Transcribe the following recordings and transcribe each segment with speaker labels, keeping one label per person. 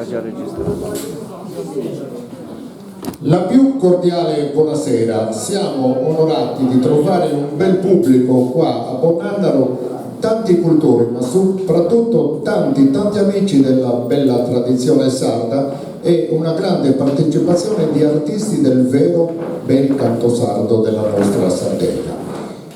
Speaker 1: già registrato.
Speaker 2: La più cordiale buonasera, siamo onorati di trovare un bel pubblico qua a Bonnannaro, tanti cultori ma soprattutto tanti amici della bella tradizione sarda e una grande partecipazione di artisti del vero bel canto sardo della nostra Sardegna.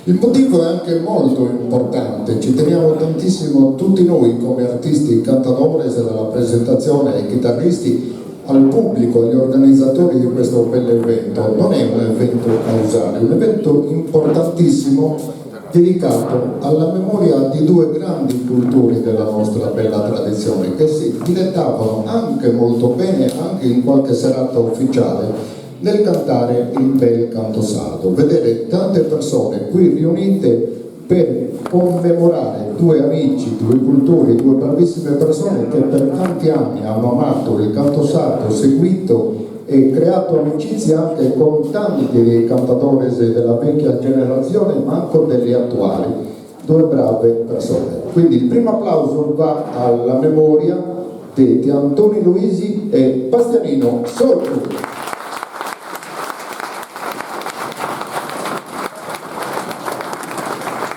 Speaker 2: Il motivo è anche molto importante, ci teniamo tantissimo tutti noi come artisti cantadores della presentazione e chitarristi, al pubblico, agli organizzatori di questo bell'evento. Non è un evento causale, è un evento importantissimo dedicato alla memoria di due grandi cultori della nostra bella tradizione che si dilettavano anche molto bene, anche in qualche serata ufficiale, nel cantare il bel canto sardo. Vedere tante persone qui riunite per commemorare due amici, due cultori, due bravissime persone che per tanti anni hanno amato il canto sardo, seguito e creato amicizie anche con tanti dei cantatori della vecchia generazione, ma anche delle attuali, due brave persone. Quindi il primo applauso va alla memoria di Antoni Luisi e Bastianino Sortu.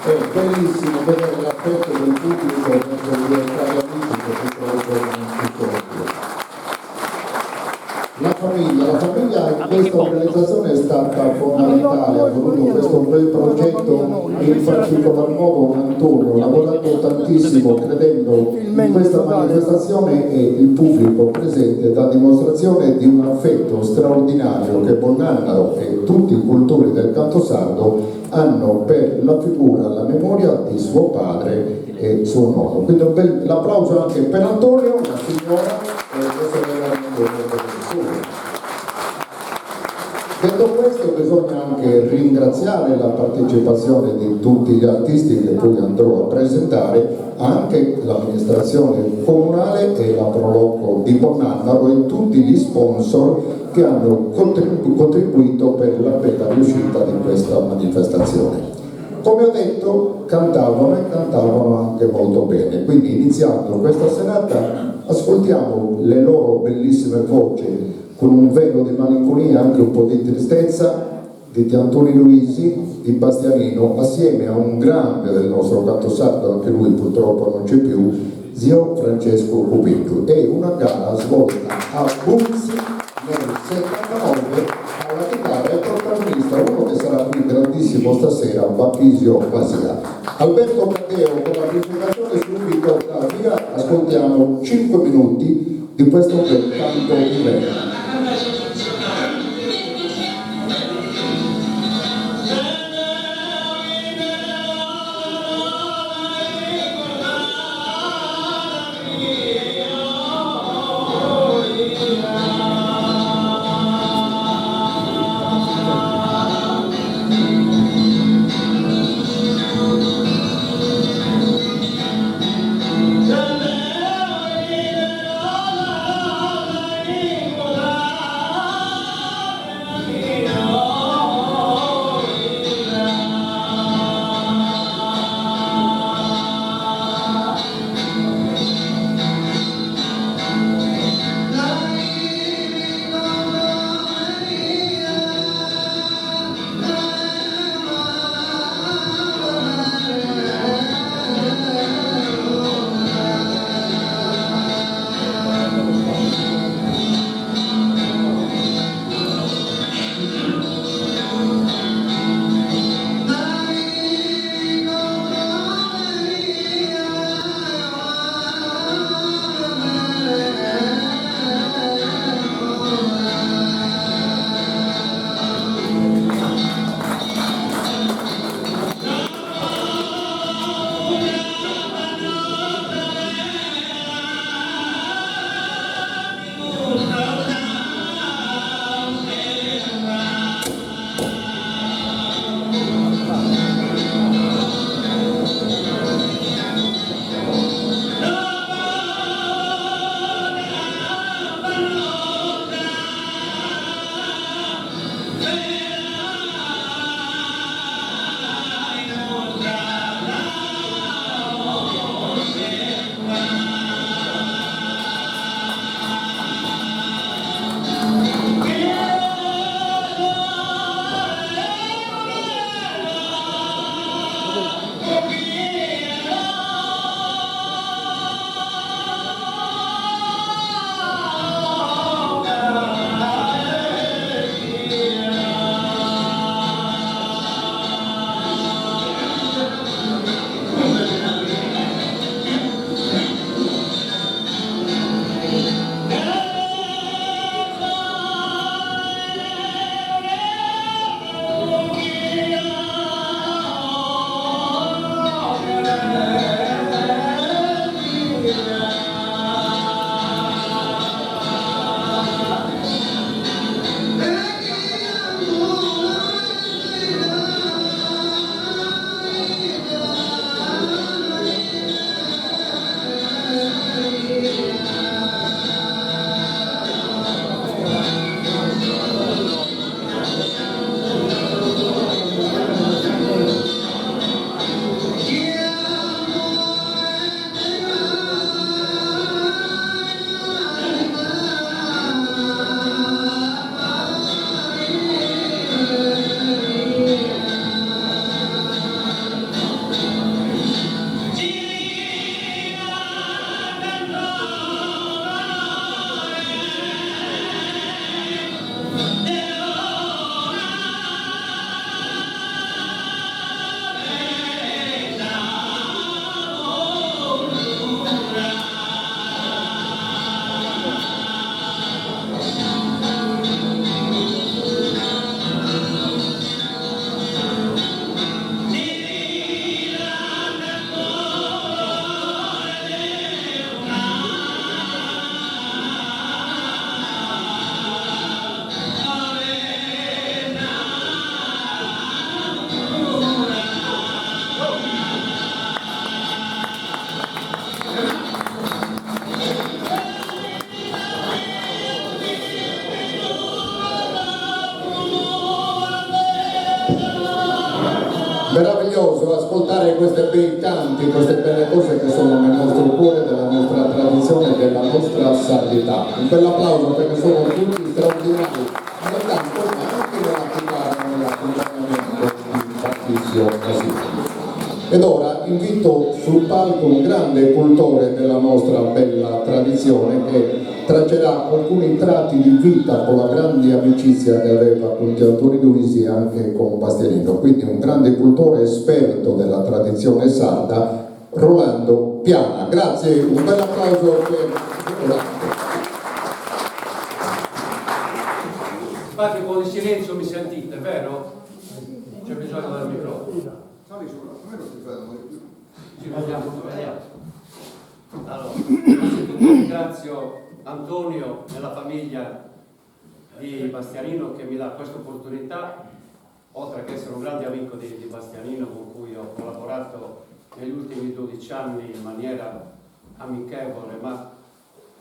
Speaker 2: È bellissimo vedere l'affetto del pubblico verso gli cari amici che purtroppo non ci sono più. La famiglia in questa organizzazione è stata fondamentale, ha voluto questo bel progetto e in particolar modo Antonio ha lavorato tantissimo credendo in questa manifestazione e il pubblico presente dà dimostrazione di un affetto straordinario che Bonnannaro e tutti i cultori del canto sardo hanno per la figura, la memoria di suo padre e suo nonno. Quindi l'applauso anche per Antonio, la signora e le sorelle. Detto questo, bisogna anche ringraziare la partecipazione di tutti gli artisti che poi andrò a presentare, anche l'amministrazione comunale e la Proloco di Bonnannaro e tutti gli sponsor che hanno contribuito per la bella riuscita di questa manifestazione. Come ho detto, cantavano e cantavano anche molto bene, quindi iniziando questa serata ascoltiamo le loro bellissime voci con un velo di malinconia e anche un po' di tristezza di Antoni Luisi, di Bastianino, assieme a un grande del nostro canto sardo, anche lui purtroppo non c'è più, zio Francesco Cupinto. È una gara svolta a Buzzi nel 79 alla chitarra e protagonista uno che sarà qui grandissimo stasera, Bachisio Basia. Alberto Matteo con la presentazione subito da via, ascoltiamo 5 minuti di questo bel canto di me. Meraviglioso ascoltare queste bei canti, queste belle cose che sono nel nostro cuore, della nostra tradizione, della nostra santità. Un bel applauso perché sono tutti straordinari, non tanto ma anche nella chitarra, nell'accompagnamento di Patrizio Basile. Ed ora invito sul palco un grande cultore della nostra bella tradizione che traccerà alcuni tratti di vita con la grande amicizia che aveva con Antonio Luisi e anche con Bastianino. Quindi un grande cultore esperto della tradizione sarda, Rolando Piana. Grazie, un bel applauso per Rolando.
Speaker 1: Fate un po' di silenzio, mi sentite, vero? C'è bisogno del microfono. Ci vediamo. Allora, innanzitutto ringrazio Antonio e la famiglia di Bastianino che mi dà questa opportunità, oltre che essere un grande amico di Bastianino con cui ho collaborato negli ultimi 12 anni in maniera amichevole, ma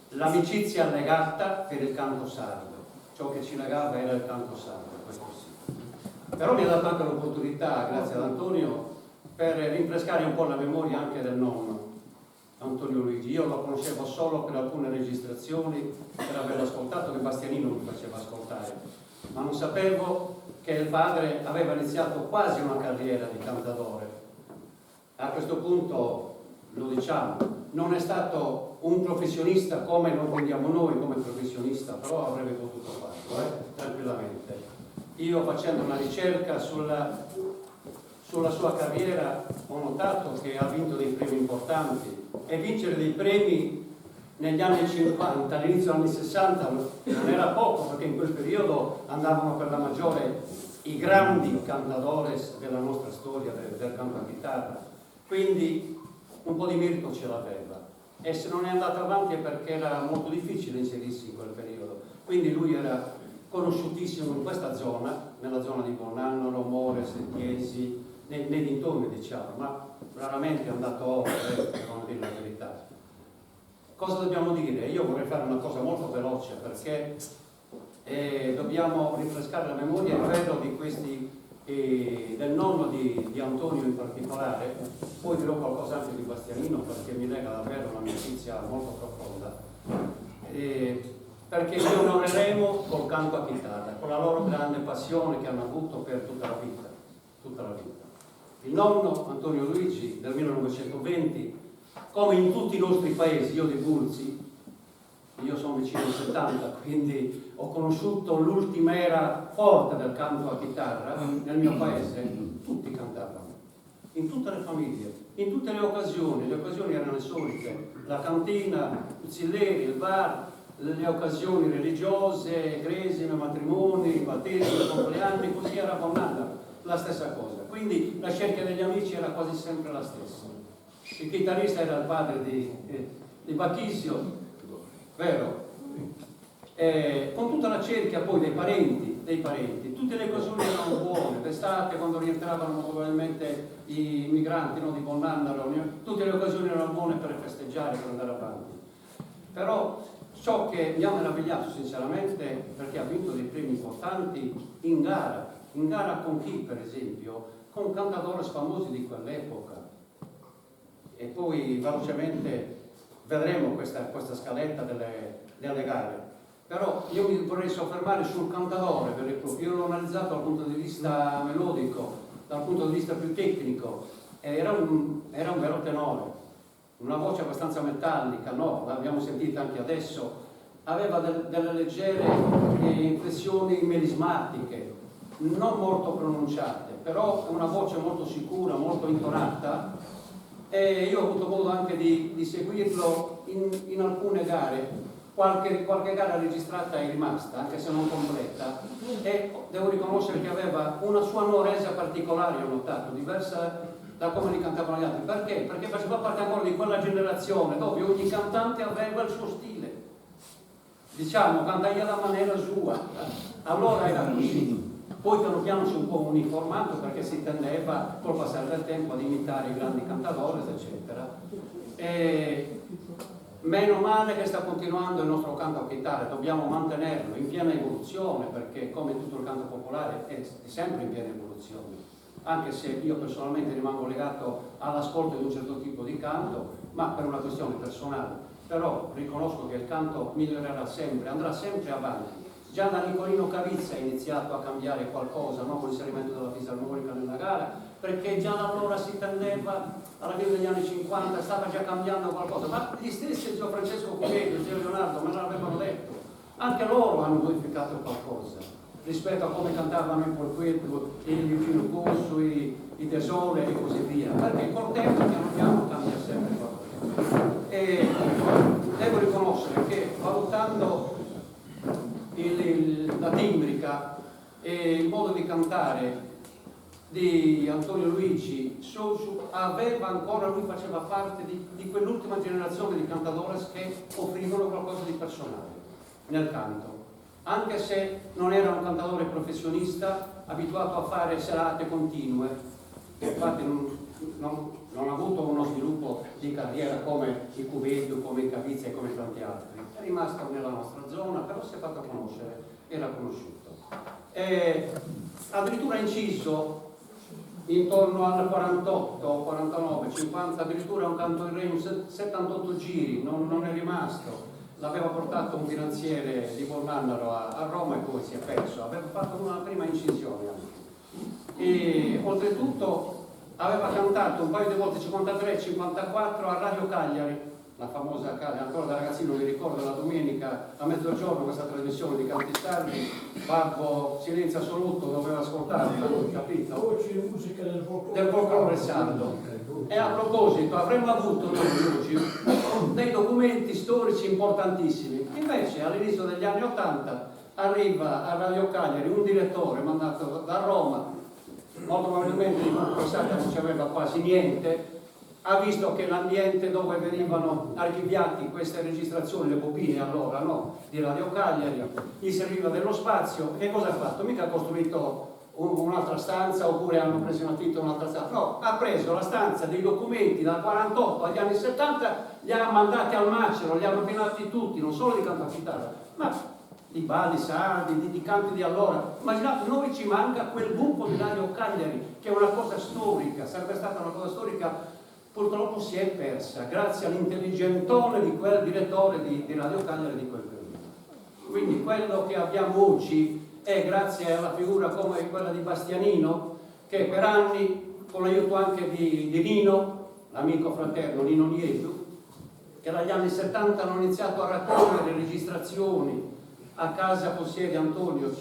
Speaker 1: l'amicizia legata per il canto sardo. Ciò che ci legava era il canto sardo, questo sì. Però mi ha dato anche l'opportunità, grazie ad Antonio, per rinfrescare un po' la memoria anche del nonno, Antonio Luigi. Io lo conoscevo solo per alcune registrazioni, per aver ascoltato, che Bastianino mi faceva ascoltare, ma non sapevo che il padre aveva iniziato quasi una carriera di cantautore. A questo punto, lo diciamo, non è stato un professionista come lo vediamo noi come professionista, però avrebbe potuto farlo, tranquillamente. Io facendo una ricerca sulla sua carriera ho notato che ha vinto dei premi importanti, e vincere dei premi negli anni 50, all'inizio degli anni 60 non era poco, perché in quel periodo andavano per la maggiore i grandi cantadores della nostra storia del canto a chitarra, quindi un po' di merito ce l'aveva, e se non è andato avanti è perché era molto difficile inserirsi in quel periodo. Quindi lui era conosciutissimo in questa zona, nella zona di Bonanno, Romore, Sentiesi, nei dintorni, diciamo, ma raramente è andato oltre, per non dire la verità. Cosa dobbiamo dire? Io vorrei fare una cosa molto veloce, perché dobbiamo rinfrescare la memoria, credo, di questi, del nonno di Antonio in particolare. Poi dirò qualcosa anche di Bastianino, perché mi lega davvero un'amicizia molto profonda, perché li onoreremo col canto a chitarra, con la loro grande passione che hanno avuto per tutta la vita, tutta la vita. Il nonno Antonio Luigi del 1920, come in tutti i nostri paesi, io di Burzi, io sono vicino al 70, quindi ho conosciuto l'ultima era forte del canto a chitarra nel mio paese. Tutti cantavano, in tutte le famiglie, in tutte le occasioni erano le solite: la cantina, i zilleri, il bar, le occasioni religiose, cresime, matrimoni, battesimi, compleanni, così era Bonanno, la stessa cosa. Quindi la cerchia degli amici era quasi sempre la stessa. Il chitarrista era il padre di Bacchisio, vero? Con tutta la cerchia poi dei parenti, tutte le occasioni erano buone. D'estate, quando rientravano probabilmente i migranti, no, di Bonanno, tutte le occasioni erano buone per festeggiare, per andare avanti. Però ciò che mi ha meravigliato sinceramente, perché ha vinto dei premi importanti in gara con chi, per esempio? Con cantatori famosi di quell'epoca. E poi velocemente vedremo questa scaletta delle gare. Però io mi vorrei soffermare sul cantatore, perché io l'ho analizzato dal punto di vista melodico, dal punto di vista più tecnico. Era un vero tenore, una voce abbastanza metallica, no? L'abbiamo sentita anche adesso. Aveva delle leggere inflessioni melismatiche, non molto pronunciate, però una voce molto sicura, molto intonata, e io ho avuto modo anche di seguirlo in alcune gare. Qualche gara registrata è rimasta, anche se non completa, e devo riconoscere che aveva una sua nuoresa particolare, ho notato, diversa da come li cantavano gli altri. Perché? Perché faceva parte ancora di quella generazione dove ogni cantante aveva il suo stile, diciamo, cantava alla maniera sua, allora era così. Poi piano piano si è un po' uniformato, perché si tendeva col passare del tempo ad imitare i grandi cantatori, eccetera. E meno male che sta continuando il nostro canto a chitarra, dobbiamo mantenerlo in piena evoluzione, perché come tutto il canto popolare è sempre in piena evoluzione. anche se io personalmente rimango legato all'ascolto di un certo tipo di canto, ma per una questione personale. Però riconosco che il canto migliorerà sempre, andrà sempre avanti. Già da Nicolino Cavizza ha iniziato a cambiare qualcosa, no? Con l'inserimento della fisarmonica nella gara, perché già da allora si tendeva, alla fine degli anni 50, stava già cambiando qualcosa, ma gli stessi Gio Francesco Cuneto, Gio Leonardo me l'avevano detto, anche loro hanno modificato qualcosa rispetto a come cantavano i Porqueto, il Lucino Corso, i Tesore e così via, perché col tempo piano piano cambia sempre qualcosa. E devo riconoscere che valutando la timbrica e il modo di cantare di Antonio Luigi, aveva ancora, lui faceva parte di quell'ultima generazione di cantadores che offrivano qualcosa di personale nel canto, anche se non era un cantatore professionista abituato a fare serate continue. Infatti non ha avuto uno sviluppo di carriera come i Cuvetto, come i Cavizza e come tanti altri. È rimasto nella nostra zona, però si è fatto conoscere, era conosciuto. Addirittura inciso intorno al 48, 49, 50, addirittura un canto in re, 78 giri, non è rimasto. L'aveva portato un finanziere di Bornannaro a Roma e poi si è perso. Aveva fatto una prima incisione anche. E oltretutto aveva cantato un paio di volte 53 54 a Radio Cagliari, la famosa Cagliari, ancora da ragazzino mi ricordo la domenica a mezzogiorno questa trasmissione di canti sardi, Babbo silenzio assoluto, doveva ascoltarla, capito? Del folklore sardo. E a proposito, avremmo avuto noi oggi dei documenti storici importantissimi. Invece all'inizio degli anni 80 arriva a Radio Cagliari un direttore mandato da Roma, molto probabilmente di Sacca non ci aveva quasi niente, ha visto che l'ambiente dove venivano archiviati queste registrazioni, le bobine allora, no, di Radio Cagliari, gli serviva dello spazio. Che cosa ha fatto? Mica ha costruito un'altra stanza oppure hanno preso in affitto un'altra stanza, no, ha preso la stanza dei documenti dal 48 agli anni 70, li ha mandati al macero, li ha rovinati tutti, non solo di canto a chitarra, ma di balli sardi, di canti di allora. Immaginate, noi ci manca quel buco di Radio Cagliari, che è una cosa storica, sarebbe stata una cosa storica, purtroppo si è persa, grazie all'intelligentone di quel direttore di Radio Cagliari di quel periodo. Quindi quello che abbiamo oggi è grazie alla figura come quella di Bastianino, che per anni, con l'aiuto anche di Nino, l'amico fraterno Nino Nietu, che dagli anni 70 hanno iniziato a raccogliere registrazioni. A casa possiede Antonio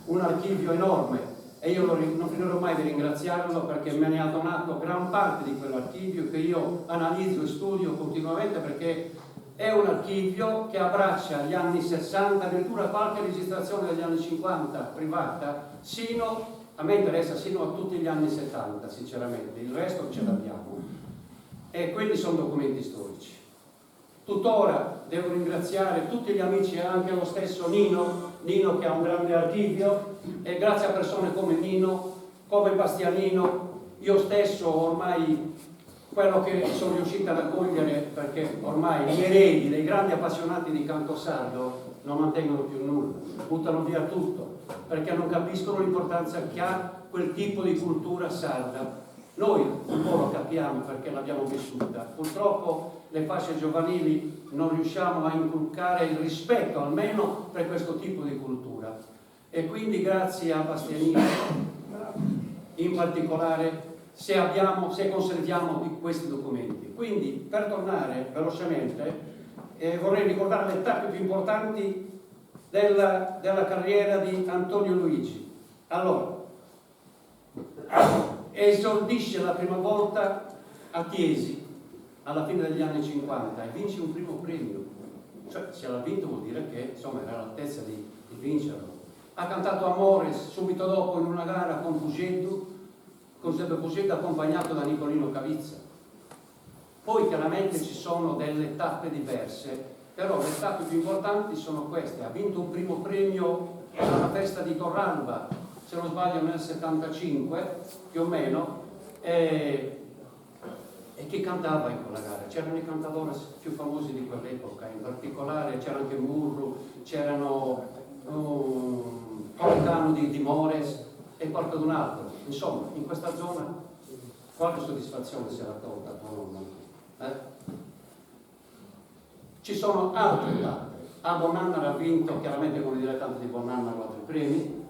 Speaker 1: un archivio enorme e io non finirò mai di ringraziarlo perché me ne ha donato gran parte di quell'archivio che io analizzo e studio continuamente, perché è un archivio che abbraccia gli anni 60, addirittura qualche registrazione degli anni 50 privata, a me interessa sino a tutti gli anni 70 sinceramente, il resto ce l'abbiamo e quelli sono documenti storici. Tuttora devo ringraziare tutti gli amici e anche lo stesso Nino che ha un grande archivio, e grazie a persone come Nino, come Bastianino, io stesso ormai quello che sono riuscito a raccogliere, perché ormai gli eredi dei grandi appassionati di canto sardo non mantengono più nulla, buttano via tutto, perché non capiscono l'importanza che ha quel tipo di cultura sarda. Noi un po' lo capiamo perché l'abbiamo vissuta, purtroppo le fasce giovanili non riusciamo a inculcare il rispetto almeno per questo tipo di cultura, e quindi grazie a Bastianino in particolare se conserviamo di questi documenti. Quindi per tornare velocemente vorrei ricordare le tappe più importanti della carriera di Antonio Luigi. Allora, esordisce la prima volta a Chiesi alla fine degli anni 50 e vince un primo premio, cioè se l'ha vinto vuol dire che insomma era all'altezza di vincerlo. Ha cantato Amores subito dopo in una gara con Giuseppe Pugetto accompagnato da Nicolino Cavizza. Poi chiaramente ci sono delle tappe diverse, però le tappe più importanti sono queste. Ha vinto un primo premio alla festa di Torralba, se non sbaglio nel 75 più o meno, e chi cantava in quella gara? C'erano i cantatori più famosi di quell'epoca, in particolare c'era anche Murru, c'erano Capitano di Mores e qualcun altro. insomma, in questa zona quale soddisfazione si era tolta tua nonna? Ci sono altre tappe. A Bonannaro ha vinto chiaramente con i dilettanti di Bonannaro altri premi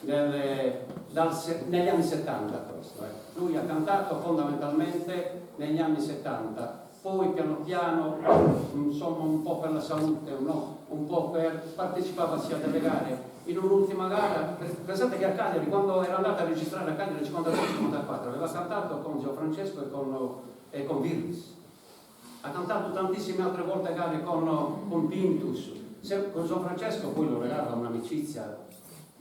Speaker 1: negli anni 70 questo. Lui ha cantato fondamentalmente negli anni 70, poi piano piano, insomma un po' per la salute, no? Un po' partecipava sia a delle gare. In un'ultima gara, pensate che a Cagliari, quando era andata a registrare a Cagliari nel 53-54, aveva cantato con Gio Francesco e con Virlis. Ha cantato tantissime altre volte gare con Pintus. Con Gio Francesco poi lo regala un'amicizia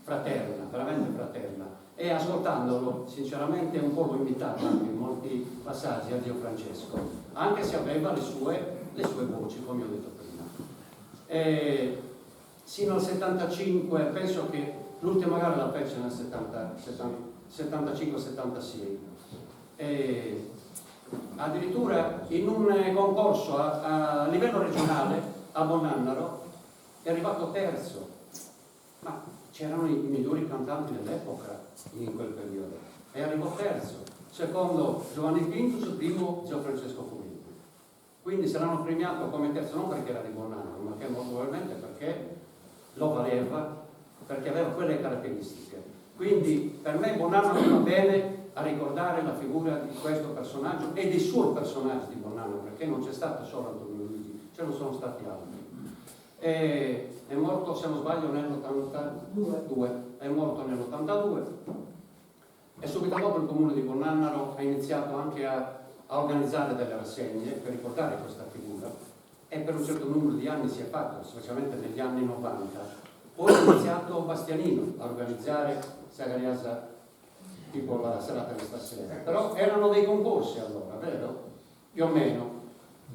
Speaker 1: fraterna, veramente fraterna. E ascoltandolo, sinceramente, un po' l'ho imitato anche in molti passaggi a Gio Francesco, anche se aveva le sue voci, come ho detto prima. Sino al 75, penso che l'ultima gara la fece nel 75-76. Addirittura in un concorso a livello regionale a Bonannaro è arrivato terzo, ma c'erano i migliori cantanti dell'epoca in quel periodo, e arrivò terzo, secondo Giovanni Pintus, primo Gio Francesco Comiglio. Quindi se l'hanno premiato come terzo non perché era di Bonannaro, ma che molto probabilmente perché lo valeva, perché aveva quelle caratteristiche. Quindi per me Bonannaro va bene a ricordare la figura di questo personaggio e dei suoi personaggi di Bonannaro, perché non c'è stato solo Antonio Luigi, ce ne sono stati altri. È morto, se non sbaglio, nell'82, è morto nell'82, e subito dopo il comune di Bonannaro ha iniziato anche a organizzare delle rassegne per ricordare questa figura, e per un certo numero di anni si è fatto, specialmente negli anni 90. Poi ha iniziato Bastianino a organizzare Sagariasa, tipo la serata di stasera, però erano dei concorsi allora, vero? Più o meno.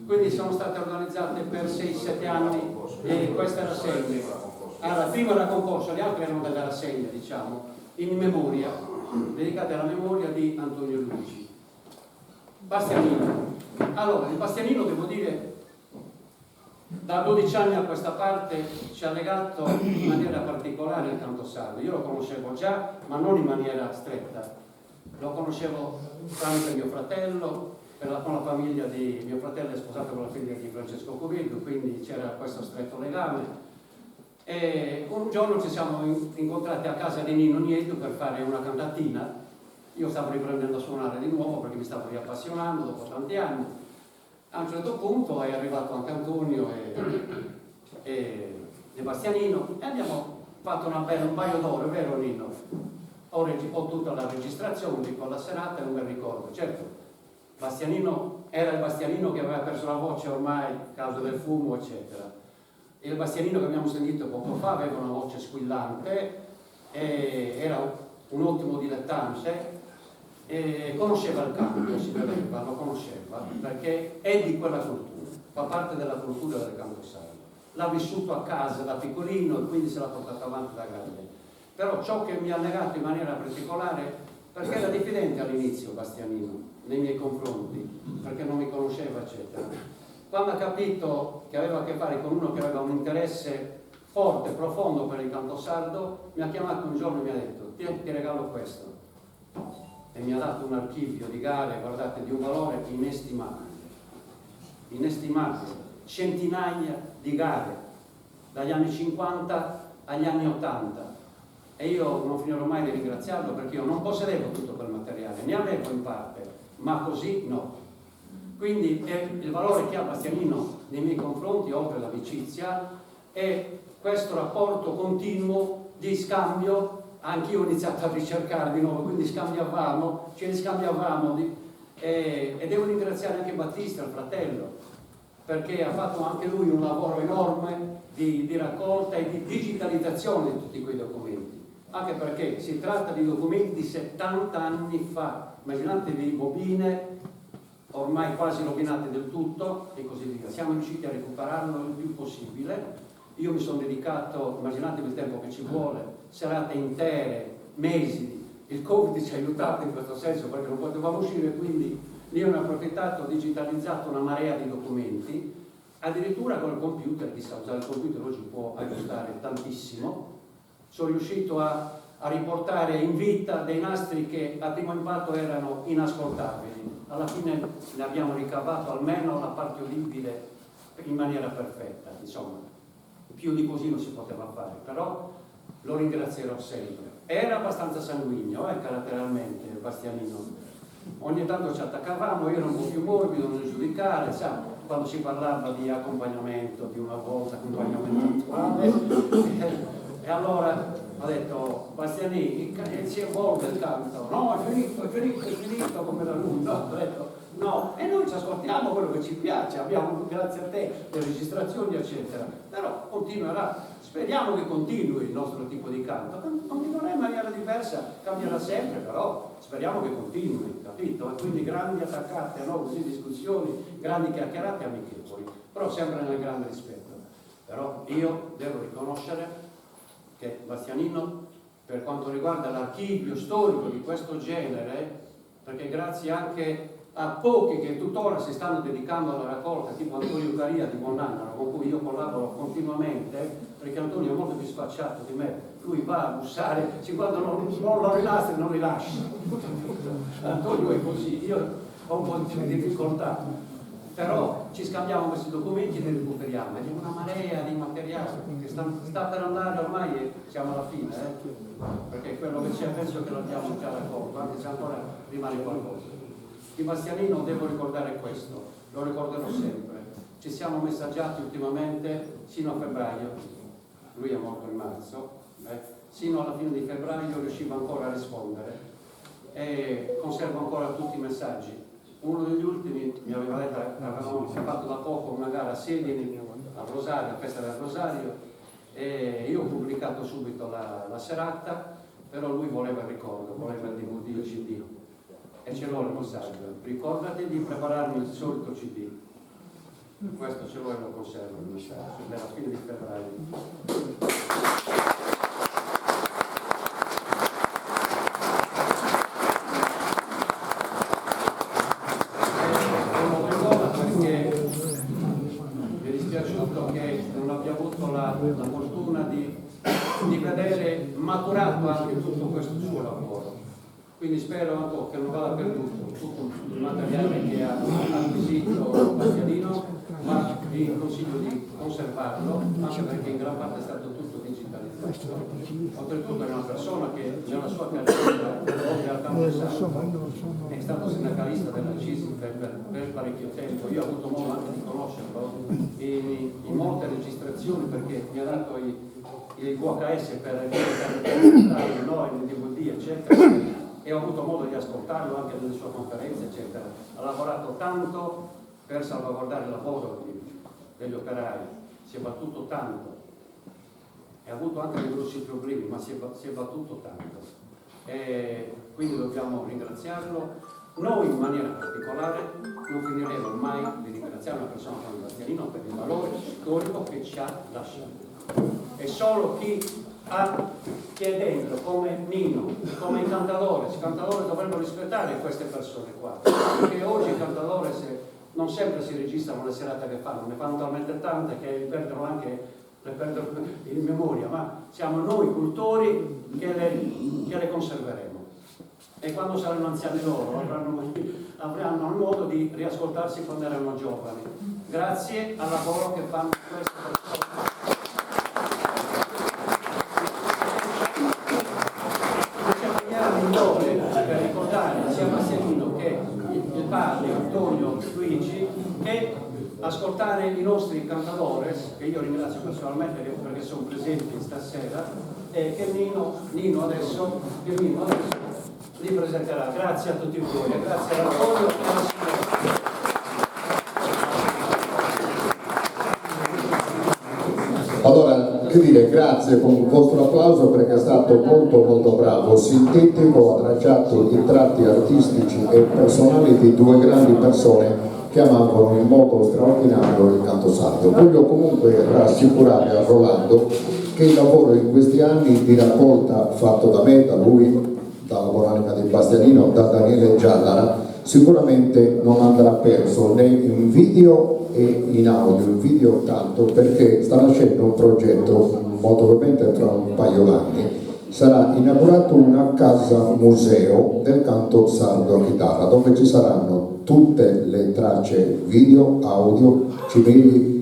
Speaker 1: Quindi sono state organizzate per 6-7 anni queste rassegne. Allora, prima era concorso, gli altri erano delle rassegne, diciamo, in memoria, dedicate alla memoria di Antonio Luigi. Bastianino. Allora, il Bastianino, devo dire, da 12 anni a questa parte ci ha legato in maniera particolare il canto sardo. Io lo conoscevo già, ma non in maniera stretta. Lo conoscevo tramite mio fratello, con la famiglia di mio fratello è sposato con la figlia di Francesco Coviglio, quindi c'era questo stretto legame. E un giorno ci siamo incontrati a casa di Nino Nieto per fare una cantatina. Io stavo riprendendo a suonare di nuovo perché mi stavo riappassionando dopo tanti anni. A un certo punto è arrivato anche Antonio e Bastianino e abbiamo fatto un paio d'ore, vero Nino? Ho tutta la registrazione di quella serata e non mi ricordo. Certo, Bastianino era il Bastianino che aveva perso la voce ormai a causa del fumo, eccetera. Il Bastianino che abbiamo sentito poco fa aveva una voce squillante, era un ottimo dilettante, conosceva il canto, si vedeva, lo conosceva, perché è di quella cultura, fa parte della cultura del canto sardo. L'ha vissuto a casa da piccolino e quindi se l'ha portato avanti da grande. Però ciò che mi ha legato in maniera particolare, perché era diffidente all'inizio Bastianino nei miei confronti, perché non mi conosceva, eccetera. Quando ha capito che aveva a che fare con uno che aveva un interesse forte, profondo per il canto sardo, mi ha chiamato un giorno e mi ha detto: ti regalo questo. E mi ha dato un archivio di gare, guardate, di un valore inestimabile, centinaia di gare, dagli anni 50 agli anni 80. E io non finirò mai di ringraziarlo perché io non possedevo tutto quel materiale, ne avevo in parte, ma così no. Quindi il valore che ha Bastianino nei miei confronti, oltre l'amicizia, è questo rapporto continuo di scambio. Anch'io ho iniziato a ricercare di nuovo, quindi ce li scambiavamo e devo ringraziare anche Battista, il fratello, perché ha fatto anche lui un lavoro enorme di raccolta e di digitalizzazione di tutti quei documenti, anche perché si tratta di documenti di 70 anni fa, immaginatevi bobine ormai quasi rovinate del tutto e così via. Siamo riusciti a recuperarlo il più possibile. Io mi sono dedicato, immaginatevi il tempo che ci vuole, serate intere, mesi. Il Covid ci ha aiutato in questo senso perché non potevamo uscire, quindi io ne ho approfittato, ho digitalizzato una marea di documenti, addirittura col computer, chi sa usare il computer oggi può aiutare tantissimo. Sono riuscito a a riportare in vita dei nastri che a primo impatto erano inascoltabili. Alla fine ne abbiamo ricavato almeno la parte udibile in maniera perfetta, insomma, più di così non si poteva fare, però lo ringrazierò sempre. Era abbastanza sanguigno, caratterialmente, Bastianino. Ogni tanto ci attaccavamo, io ero un po' più morbido nel giudicare, sa, quando si parlava di accompagnamento, di una volta accompagnamento attuale, e allora ho detto, Bastianini, si evolve il canto, no, è finito come da lui, no, ho detto, no, e noi ci ascoltiamo quello che ci piace, abbiamo, grazie a te, le registrazioni, eccetera, però continuerà, speriamo che continui il nostro tipo di canto, continuerà in maniera diversa, cambierà sempre, però speriamo che continui, capito? E quindi grandi attaccate, no? Così discussioni, grandi chiacchierate amichevoli, però sempre nel grande rispetto. Però io devo riconoscere che Bastianino, per quanto riguarda l'archivio storico di questo genere, perché grazie anche a pochi che tuttora si stanno dedicando alla raccolta, tipo Antonio Caria di Buonannaro, con cui io collaboro continuamente, perché Antonio è molto più sfacciato di me, lui va a bussare, quando non lo rilastri non rilascia. Antonio è così, io ho un po' di difficoltà, però ci scambiamo questi documenti e li recuperiamo, ed è una marea di materiale che sta per andare ormai e siamo alla fine, perché quello che c'è penso che l'abbiamo già raccolto, anche se ancora rimane qualcosa. Di Bastianino devo ricordare questo, lo ricorderò sempre. Ci siamo messaggiati ultimamente sino a febbraio, lui è morto in marzo, sino alla fine di febbraio riuscivo ancora a rispondere e conservo ancora tutti i messaggi. Uno degli ultimi mi aveva detto, avevamo fatto da poco una gara a Sedini, a Rosario, a Festa del Rosario, e io ho pubblicato subito la serata, però lui voleva il ricordo, voleva il DVD, il CD. E ce l'ho il messaggio, ricordati di prepararmi il solito CD. Questo ce l'ho e lo conservo, il messaggio, della fine di febbraio. Mi è dispiaciuto che non abbia avuto la fortuna di vedere maturato anche tutto questo suo lavoro. Quindi spero che non vada perduto tutto il materiale che ha acquisito Bastianino, ma vi consiglio di conservarlo, anche perché in gran parte è stato tutto digitalizzato. Oltretutto è una persona che nella sua carriera, oltre al campo santo, è stato sindacalista della CISL per parecchio tempo. Io ho avuto modo anche di conoscerlo in molte registrazioni, perché mi ha dato il VHS per il no, il DVD, eccetera. E ho avuto modo di ascoltarlo anche nelle sue conferenze, eccetera. Ha lavorato tanto per salvaguardare il lavoro degli operai, si è battuto tanto, e ha avuto anche dei grossi problemi, ma si è battuto tanto. E quindi dobbiamo ringraziarlo. Noi in maniera particolare non finiremo mai di ringraziare una persona come Bastianino per il valore storico che ci ha lasciato. E solo chi è dentro, come Nino, come i cantadores dovrebbero rispettare queste persone qua, perché oggi i cantadores non sempre si registrano le serate che fanno, ne fanno talmente tante che le perdono in memoria, ma siamo noi cultori che le conserveremo, e quando saranno anziani loro avranno il modo di riascoltarsi quando erano giovani, grazie al lavoro che fanno queste persone. Per ricordare sia Bastianino che il padre Antonio Luigi, che ascoltare i nostri cantadores, che io ringrazio personalmente perché sono presenti stasera, e che Nino adesso li presenterà. Grazie a tutti voi e grazie all'Antonio e alla signora.
Speaker 2: Allora, che dire, grazie con il vostro applauso, perché è stato molto bravo, sintetico, ha tracciato i tratti artistici e personali di due grandi persone che amavano in modo straordinario il canto sardo. Voglio comunque rassicurare a Rolando che il lavoro in questi anni di raccolta fatto da me, da lui, dalla Boranica di Bastianino, da Daniele Giallara, sicuramente non andrà perso né in video e in audio, in video tanto, perché sta nascendo un progetto molto probabilmente tra un paio d'anni sarà inaugurata una casa museo del canto sardo a chitarra, dove ci saranno tutte le tracce video, audio, cimeli,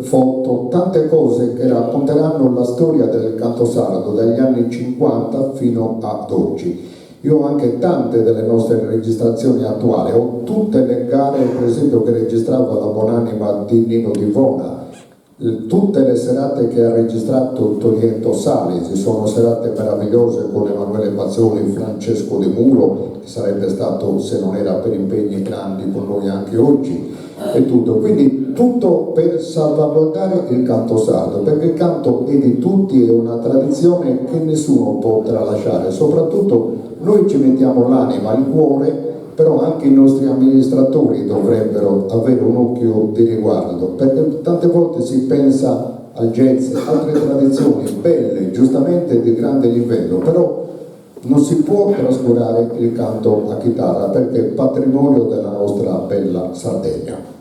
Speaker 2: foto, tante cose che racconteranno la storia del canto sardo dagli anni 50 fino ad oggi. Io ho anche tante delle nostre registrazioni attuali, ho tutte le gare, per esempio, che registravo alla Buonanima di Nino Divona, tutte le serate che ha registrato Tonietto Salisi, sono serate meravigliose con Emanuele Bazzoni, Francesco De Muro, che sarebbe stato, se non era per impegni grandi, con noi anche oggi, e tutto. Quindi tutto per salvaguardare il canto sardo, perché il canto è di tutti, è una tradizione che nessuno può tralasciare, soprattutto noi ci mettiamo l'anima, il cuore, però anche i nostri amministratori dovrebbero avere un occhio di riguardo, perché tante volte si pensa al jazz, altre tradizioni belle, giustamente di grande livello, però non si può trascurare il canto a chitarra perché è patrimonio della nostra bella Sardegna.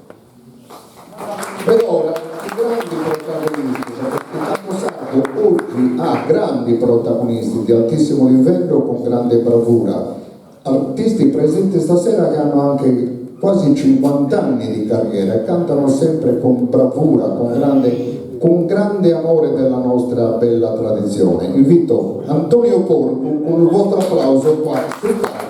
Speaker 2: Ed ora i grandi protagonisti, perché il canto sardo oggi ha grandi protagonisti di altissimo livello con grande bravura, artisti presenti stasera che hanno anche quasi 50 anni di carriera e cantano sempre con bravura, con grande amore della nostra bella tradizione. Invito Antonio Porcu con il vostro applauso qua sul palco.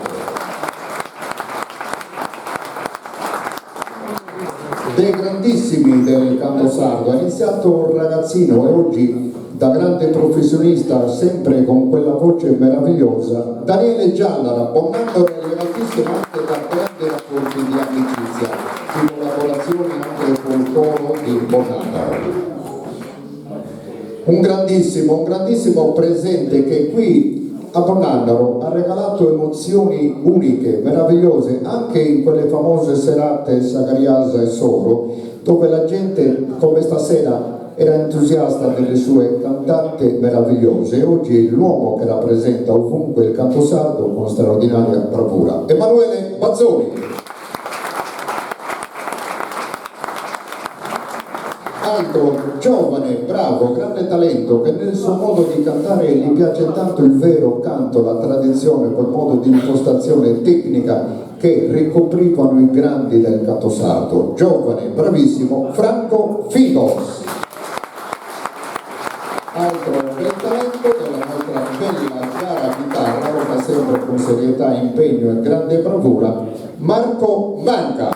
Speaker 2: Dei grandissimi del canto sardo, ha iniziato ragazzino e oggi da grande professionista, sempre con quella voce meravigliosa, Daniele Giallara, Bonnandaro elevatissimo anche da grandi rapporti di amicizia, di collaborazione anche col coro di Bonnandaro. Un grandissimo presente che qui a Bonnandaro ha regalato emozioni uniche, meravigliose, anche in quelle famose serate Sagariasa e Soro, dove la gente, come stasera, era entusiasta delle sue cantate meravigliose e oggi è l'uomo che rappresenta ovunque il canto sardo con straordinaria bravura. Emanuele Bazzoni. Altro giovane, bravo, grande talento che nel suo modo di cantare gli piace tanto il vero canto, la tradizione, quel modo di impostazione tecnica che ricoprivano i grandi del canto sardo. Giovane, bravissimo, Franco Figos. Altro bel talento della nostra bella gara chitarra, come sempre con serietà, impegno e grande bravura, Marco Manca.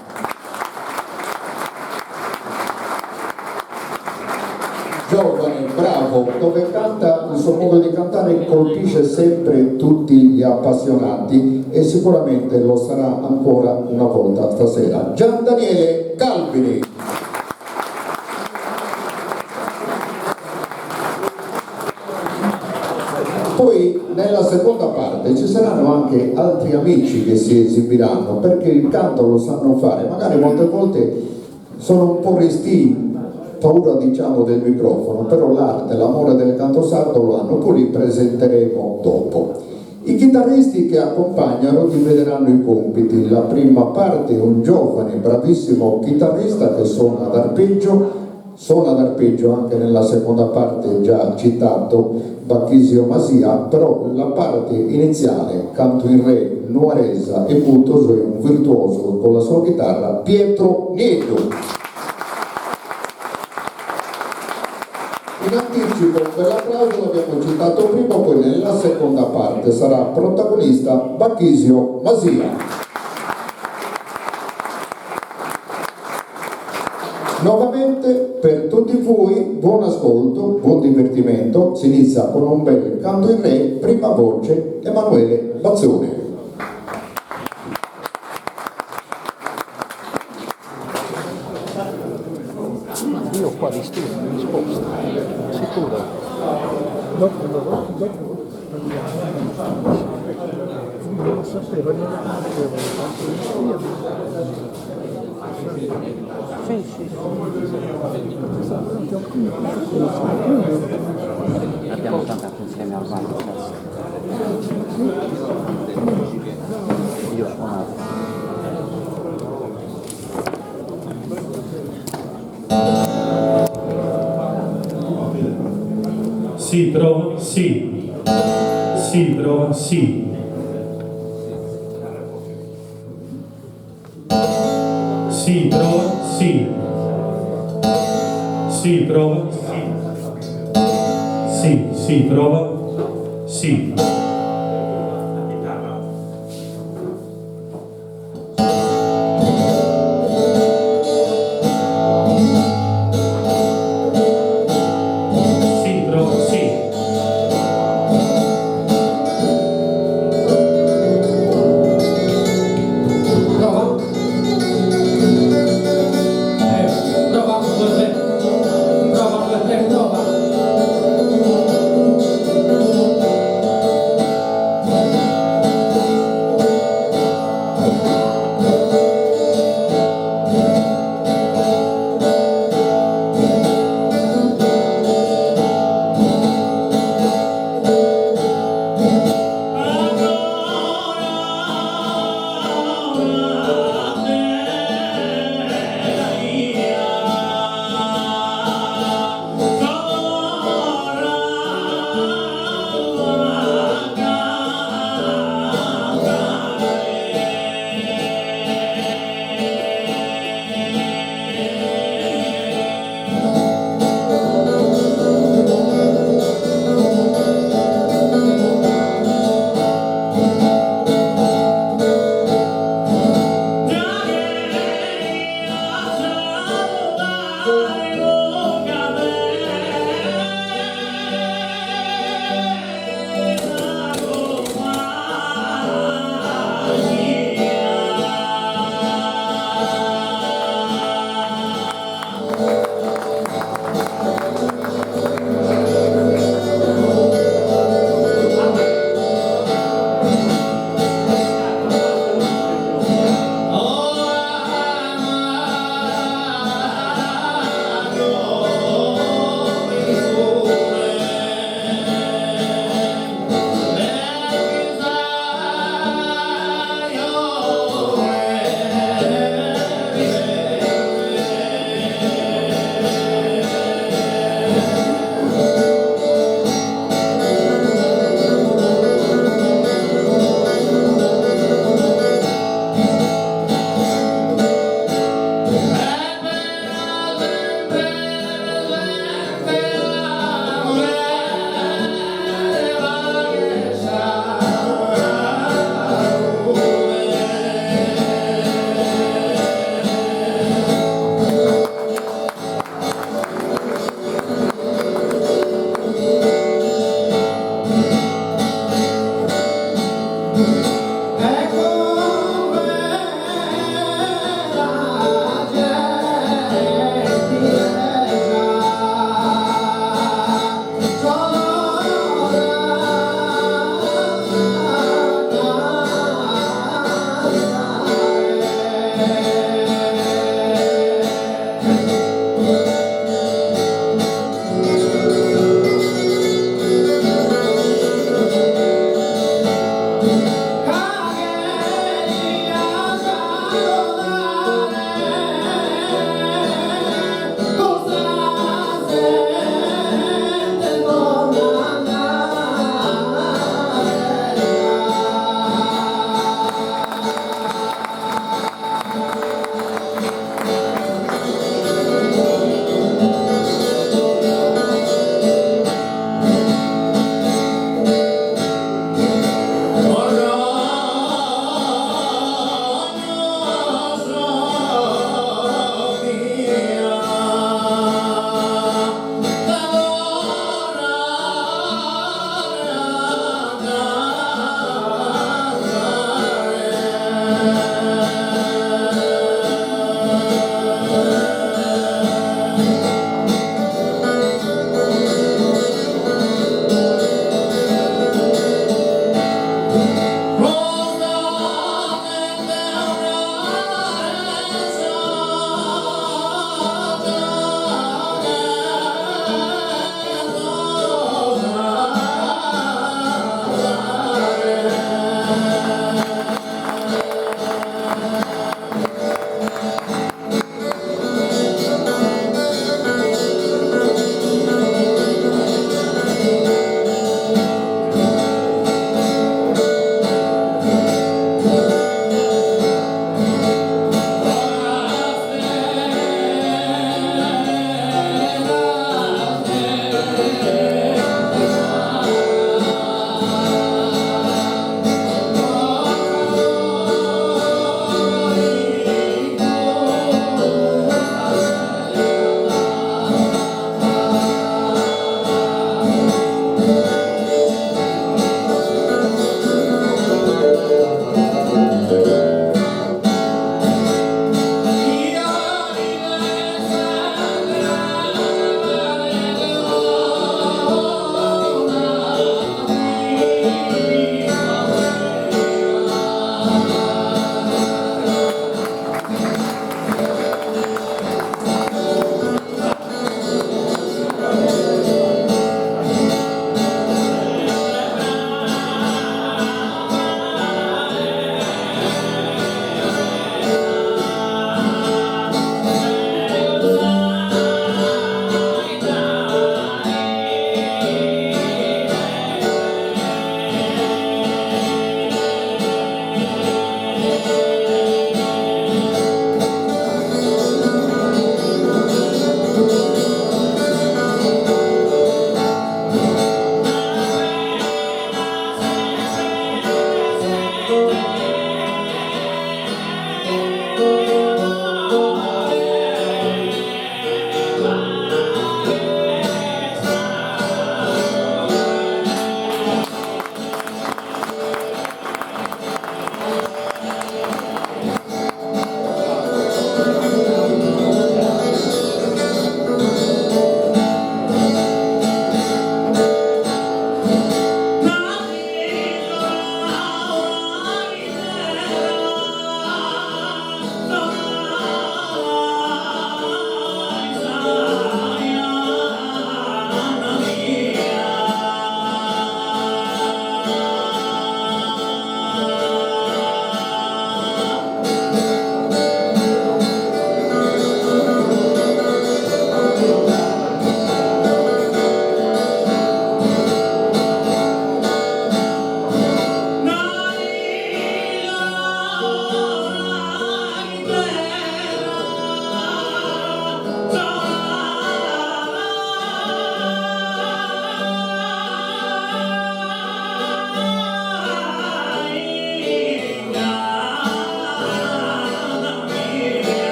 Speaker 2: Giovane, bravo, dove canta, il suo modo di cantare colpisce sempre tutti gli appassionati e sicuramente lo sarà ancora una volta stasera. Gian Daniele Calvini. Poi nella seconda parte ci saranno anche altri amici che si esibiranno perché il canto lo sanno fare, magari molte volte sono un po' restii, paura diciamo del microfono, però l'arte, l'amore del canto sardo lo hanno, poi li presenteremo dopo. I chitarristi che accompagnano divideranno i compiti. La prima parte è un giovane, bravissimo chitarrista che suona d'arpeggio anche nella seconda parte già citato Bacchisio Masia, però la parte iniziale, canto in re, nuaresa e cultoso, è un virtuoso con la sua chitarra, Pietro Nieto. In anticipo per l'applauso l'abbiamo citato prima, poi nella seconda parte sarà protagonista Bacchisio Masia. Nuovamente per tutti voi buon ascolto, buon divertimento, si inizia con un bel canto in re, prima voce Emanuele Bazzoni.
Speaker 3: Io qua di stile mi sposto, sicuro. Dopo. Non lo sapevo, non lo sapevo. Sì. Abbiamo cantato insieme al bar. Io ho suonato.
Speaker 4: Sì, provo, sì. sì, prova, sì. Sì, prova, sì. Sì, prova, sì. Sì, sì, prova, sì. Sì, prova, sì.
Speaker 5: Prova. Prova, 1, 2, 3. Prova, 1, 2, 3, prova.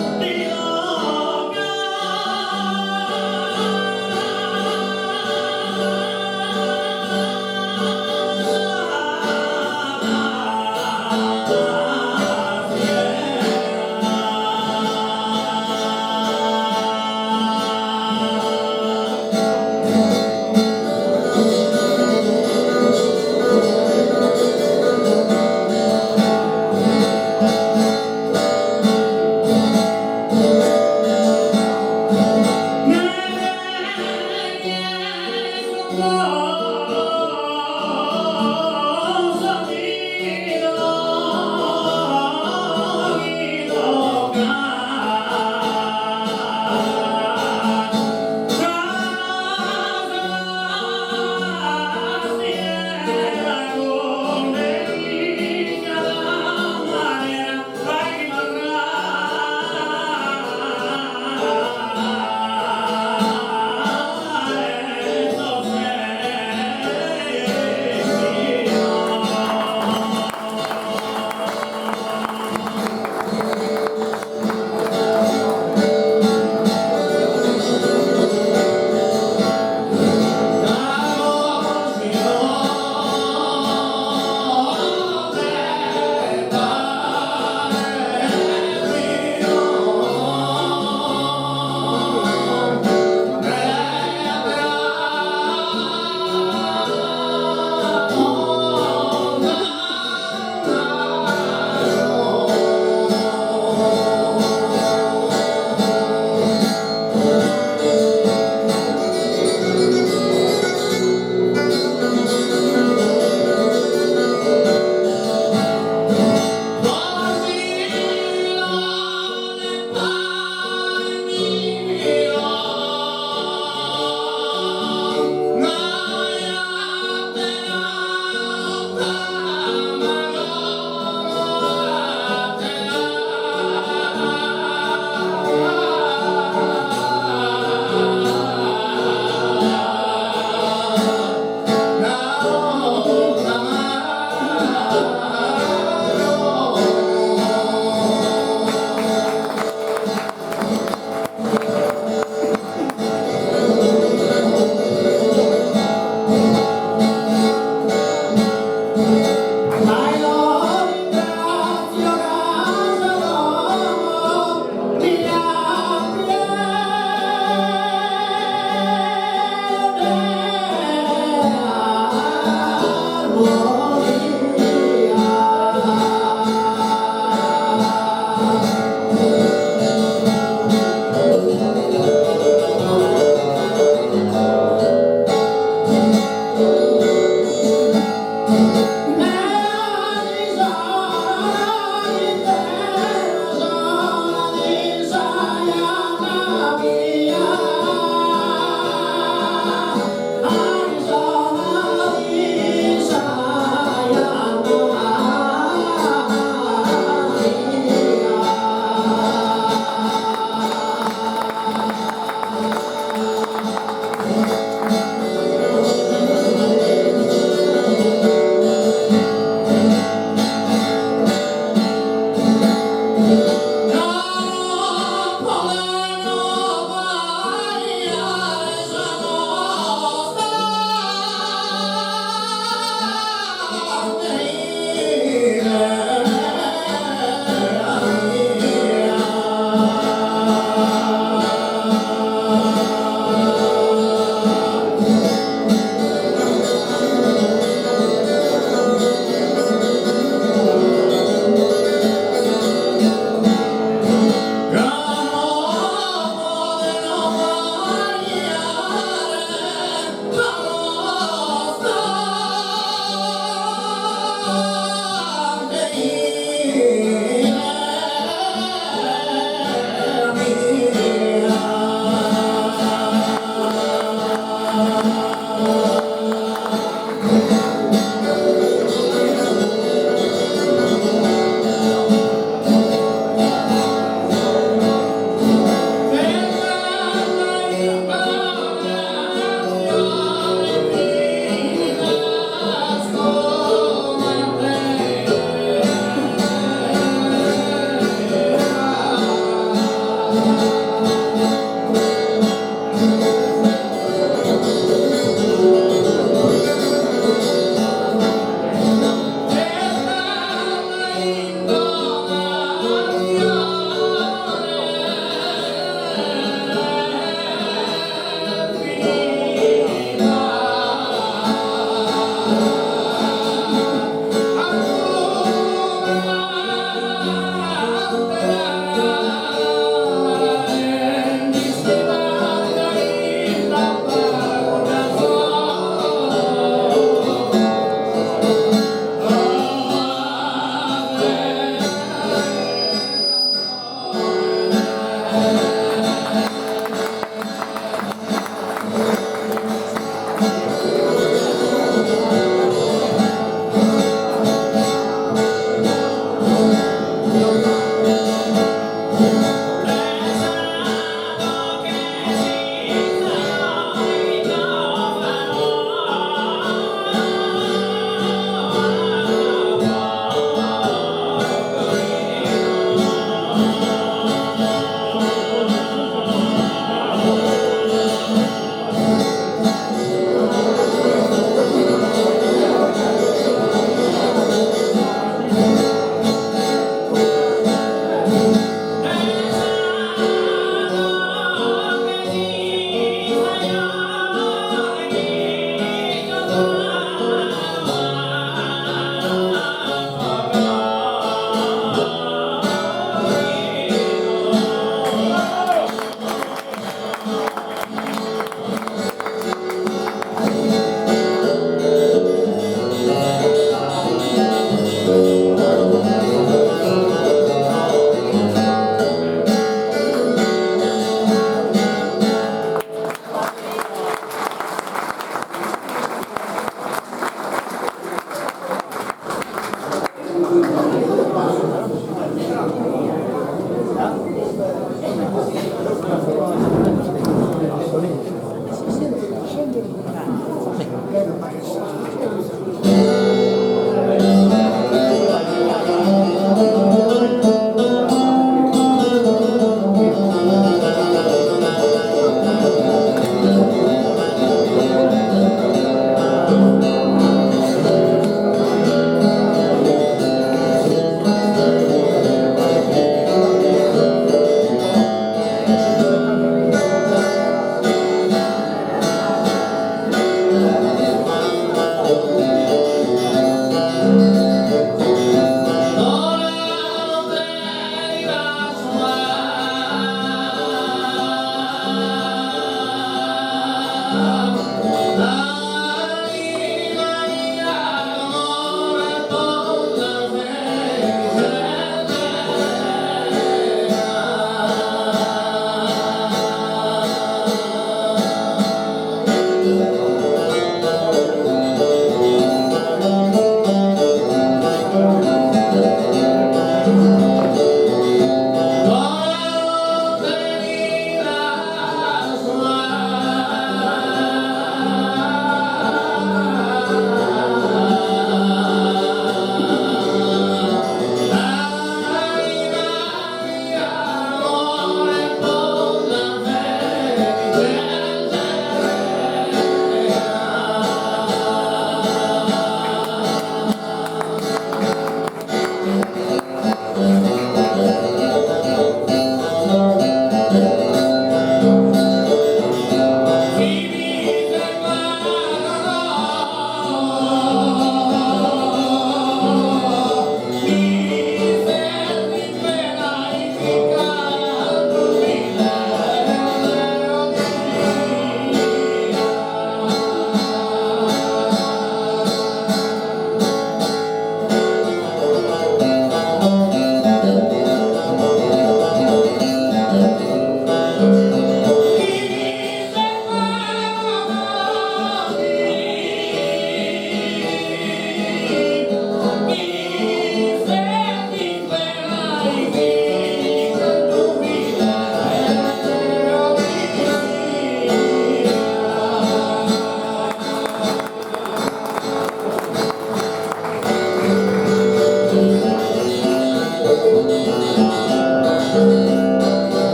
Speaker 6: Grazie.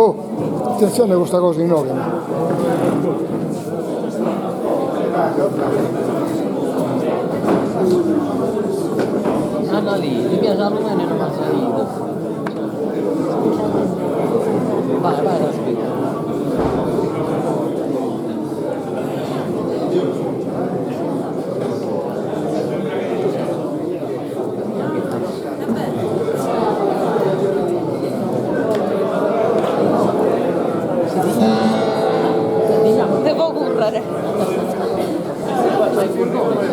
Speaker 3: Oh, attenzione a questa cosa in ordine.
Speaker 6: Anna lì, mi piace la Romagna e non mi ha salito. Vai, vai, aspetta.
Speaker 7: Devo correre.
Speaker 6: Guarda il furgone.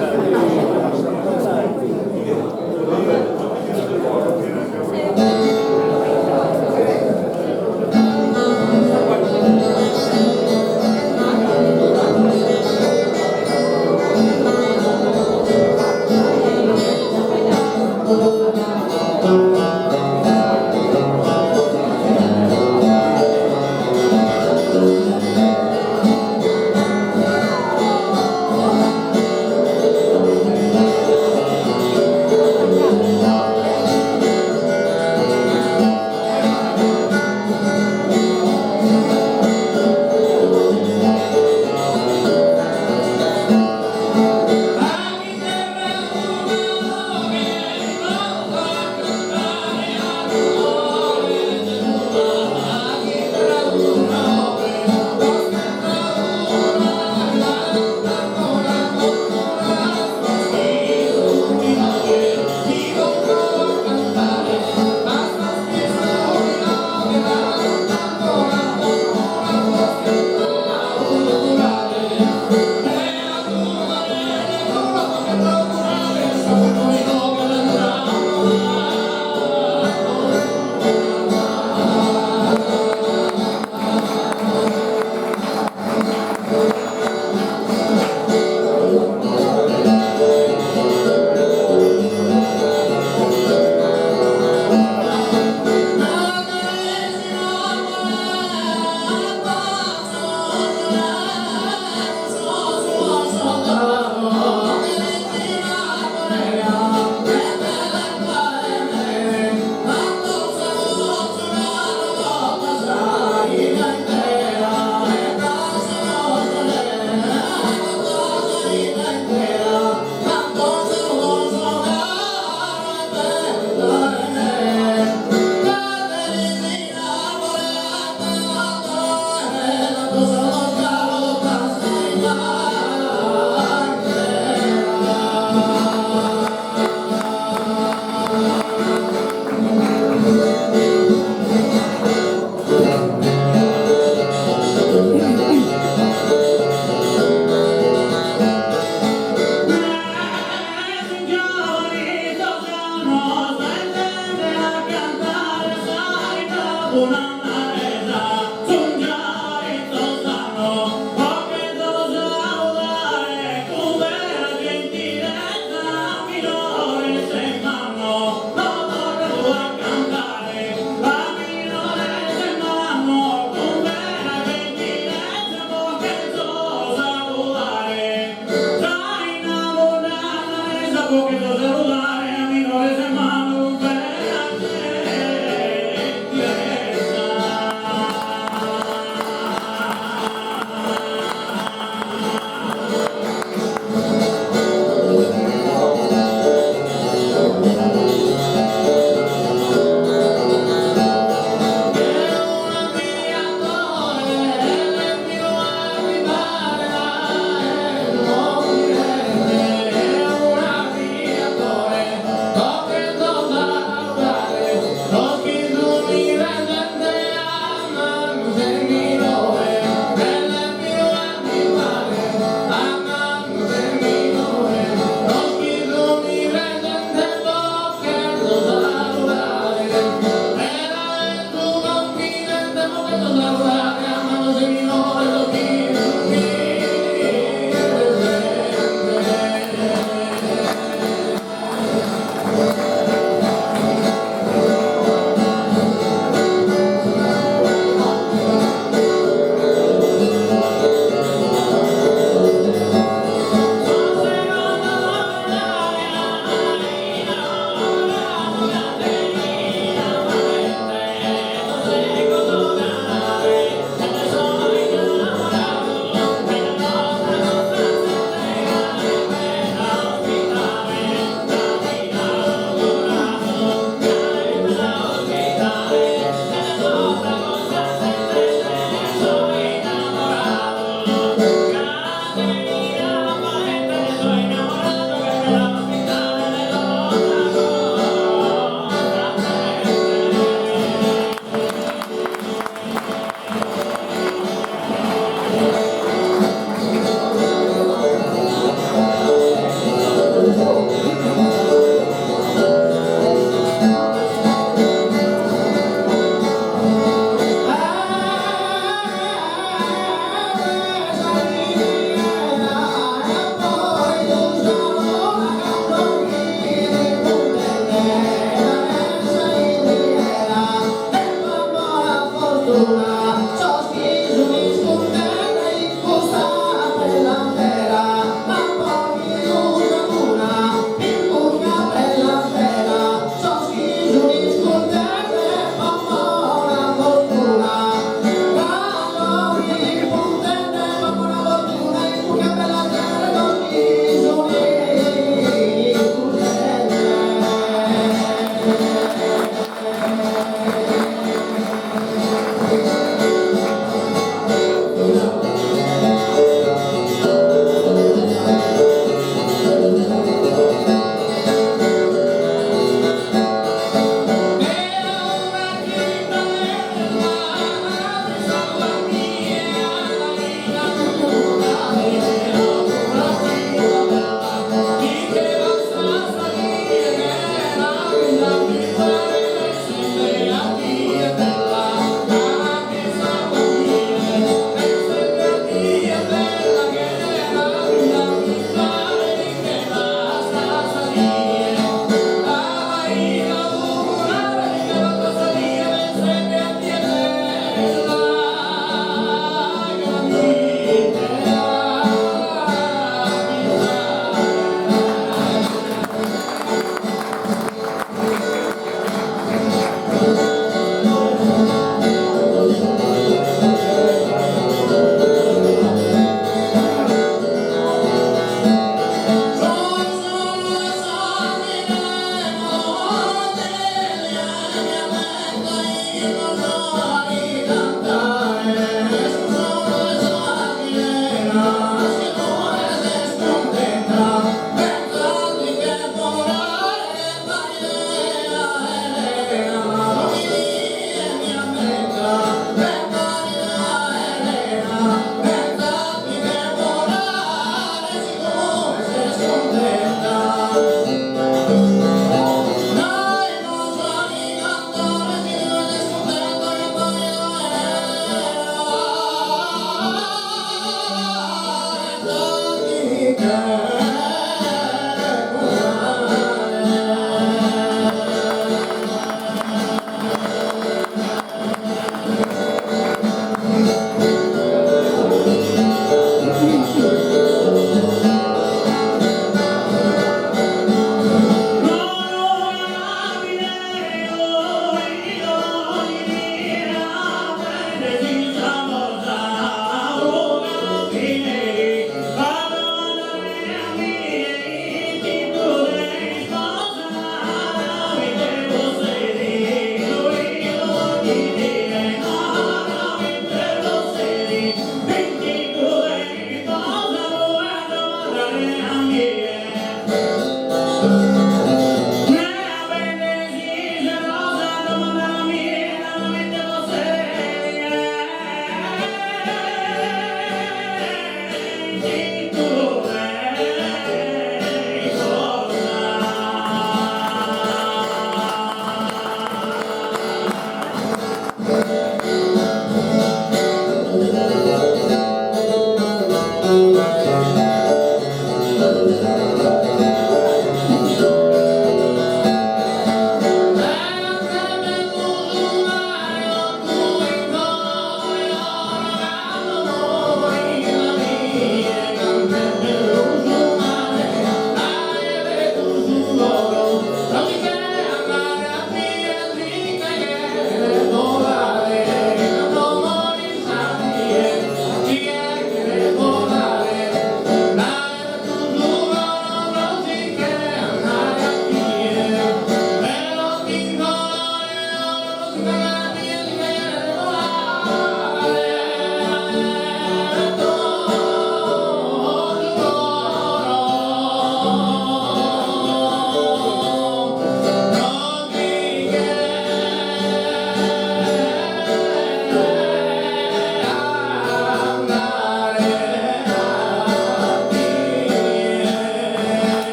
Speaker 4: Thank you.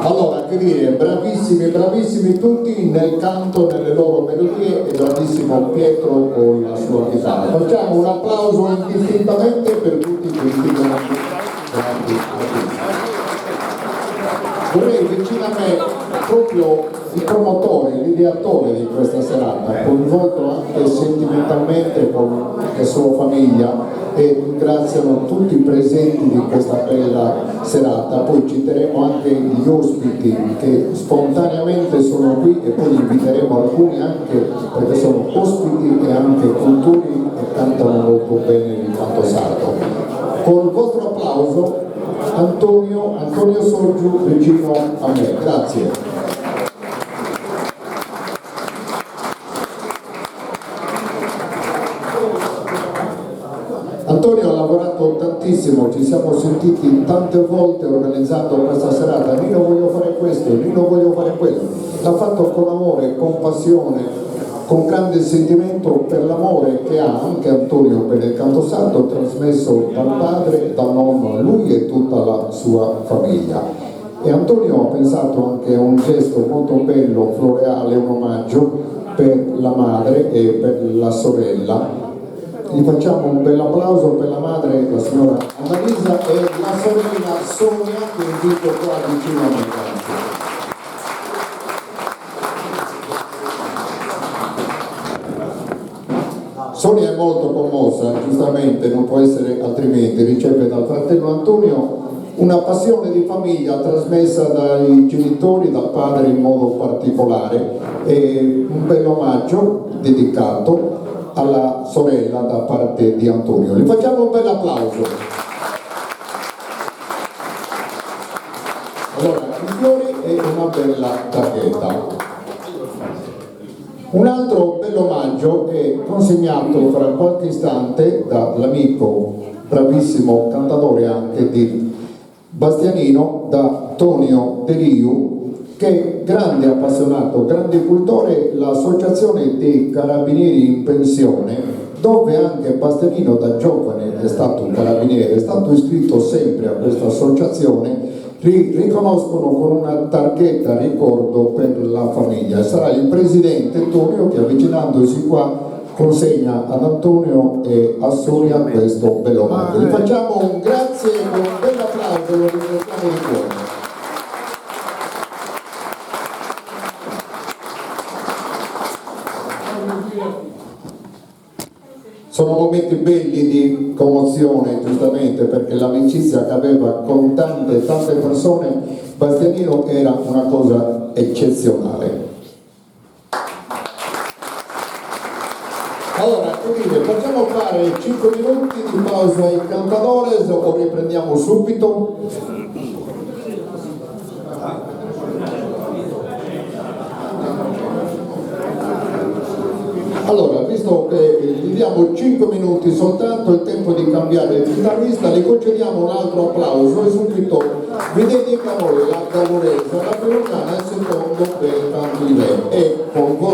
Speaker 2: Allora, che dire, bravissimi, bravissimi tutti nel canto, nelle loro melodie, e bravissimo Pietro con la sua chitarra. Facciamo un applauso indistintamente per tutti questi grandi artisti. Vorrei vicino a me proprio il promotore, l'ideatore di questa serata, coinvolto anche sentimentalmente con la sua famiglia, e ringraziano tutti i presenti di questa bella serata. Poi citeremo anche gli ospiti che spontaneamente sono qui, e poi inviteremo alcuni anche perché sono ospiti e anche cultori e cantano molto bene il canto sardo. Con il vostro applauso Antonio Sorgiu vicino a me, grazie. Antonio ha lavorato tantissimo, ci siamo sentiti tante volte organizzando questa serata. Nino, voglio fare questo, Nino, voglio fare quello. L'ha fatto con amore, con passione, con grande sentimento per l'amore che ha anche Antonio per il canto sardo, trasmesso dal padre e dal nonno a lui e tutta la sua famiglia. E Antonio ha pensato anche a un gesto molto bello, floreale, un omaggio per la madre e per la sorella. Gli facciamo un bel applauso per la madre, la signora Annalisa, e la sorella Sonia, che invito qua vicino a me. Sonia è molto commossa, giustamente, non può essere altrimenti, riceve dal fratello Antonio una passione di famiglia trasmessa dai genitori, dal padre in modo particolare, e un bel omaggio dedicato alla sorella da parte di Antonio. Gli facciamo un bel applauso. Allora, i fiori e una bella targhetta. Un altro bell'omaggio è consegnato fra qualche istante dall'amico, bravissimo cantatore anche di Bastianino, da Tonio De Riu, che è grande appassionato, grande cultore, l'associazione dei carabinieri in pensione, dove anche Bastianino da giovane è stato un carabiniere, è stato iscritto sempre a questa associazione. Riconoscono con una targhetta ricordo per la famiglia. Sarà il presidente Tonio che, avvicinandosi qua, consegna ad Antonio e a Sonia questo bello omaggio. Gli facciamo un grazie con un bel applauso, lo ringraziamo di cuore. Sono momenti belli di commozione, giustamente, perché l'amicizia che aveva con tante persone, Bastianino, era una cosa eccezionale. Allora, quindi facciamo fare 5 minuti di pausa ai cantadores o riprendiamo subito? Allora, visto che gli diamo 5 minuti soltanto, il tempo di cambiare il chitarrista, le concediamo un altro applauso e subito vi dedichiamo la Cavorezza, la Perucana, il secondo per tanto di lei. E con voi...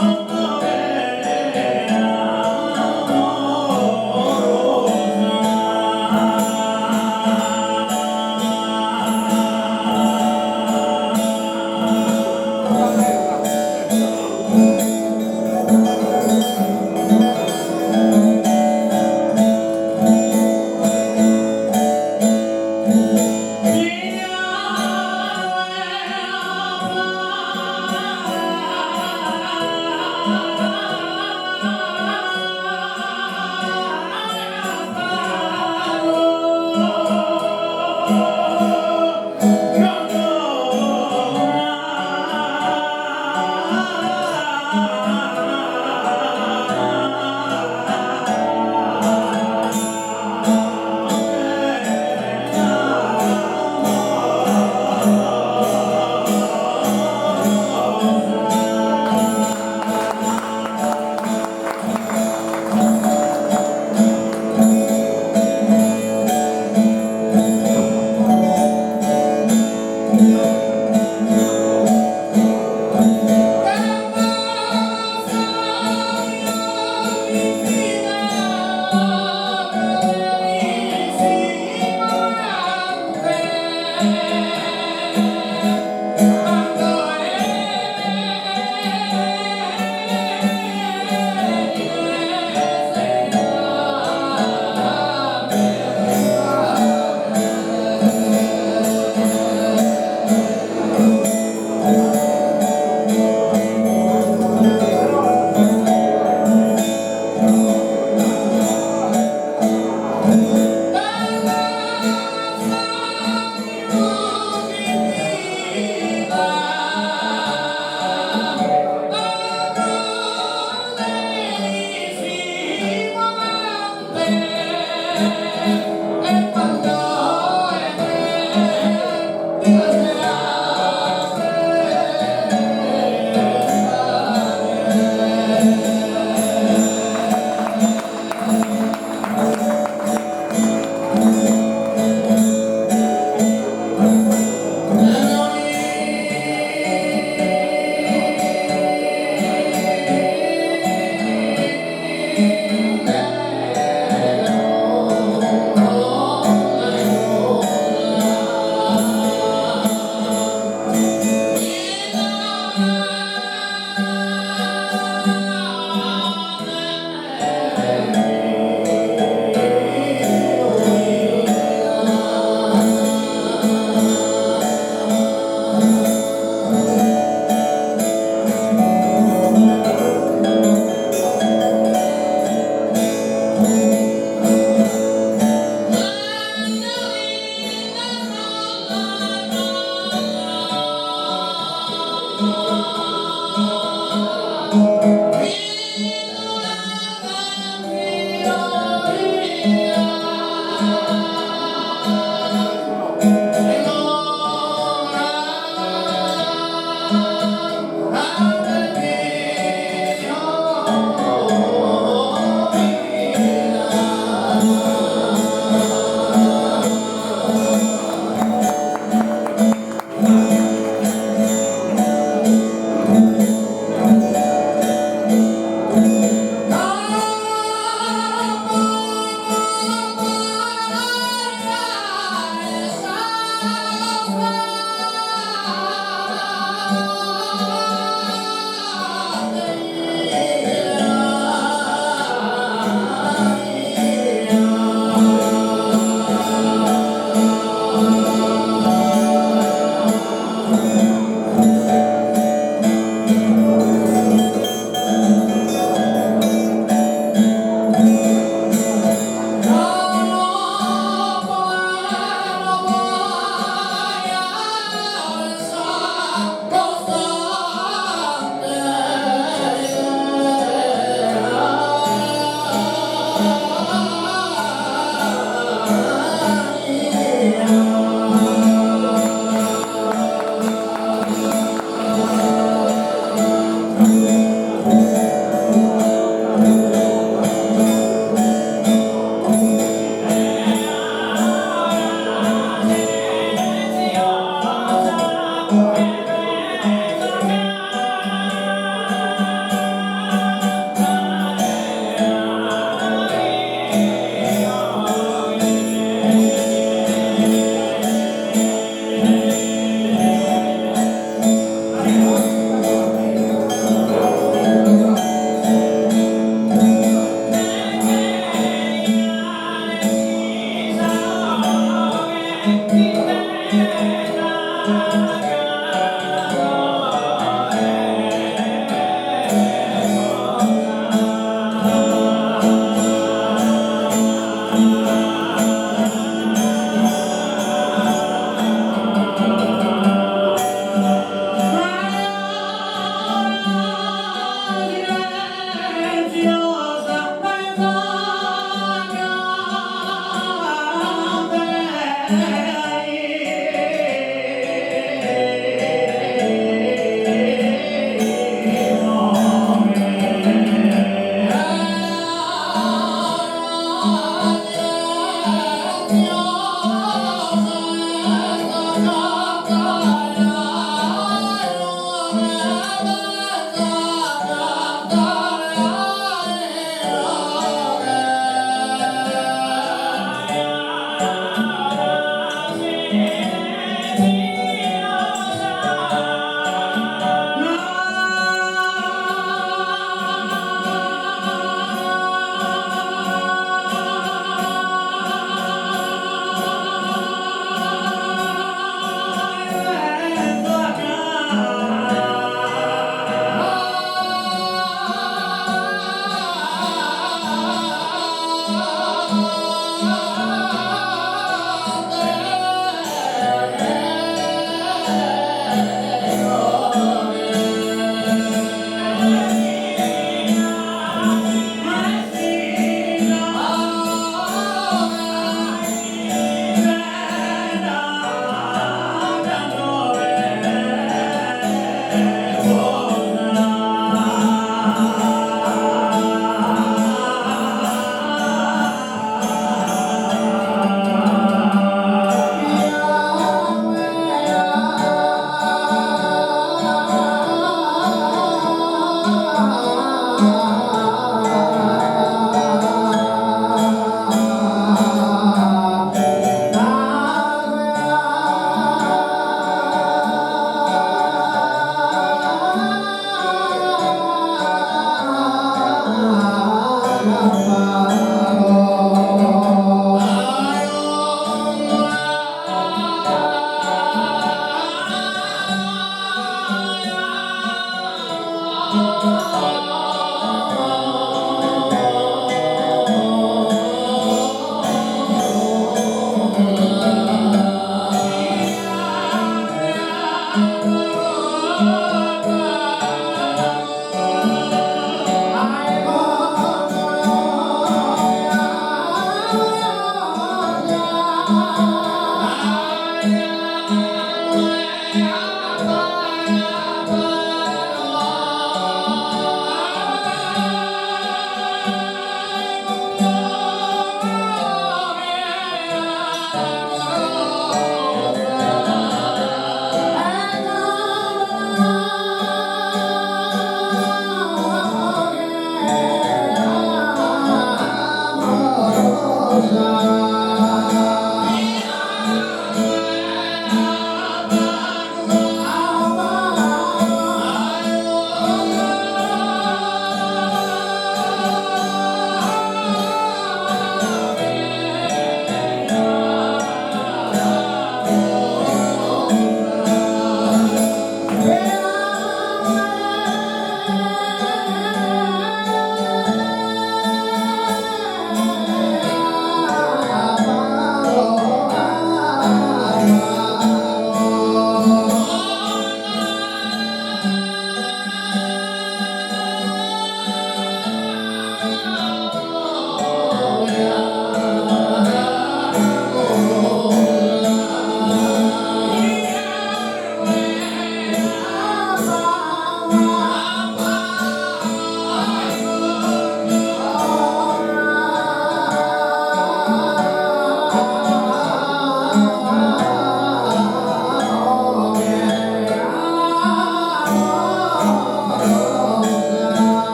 Speaker 4: Thank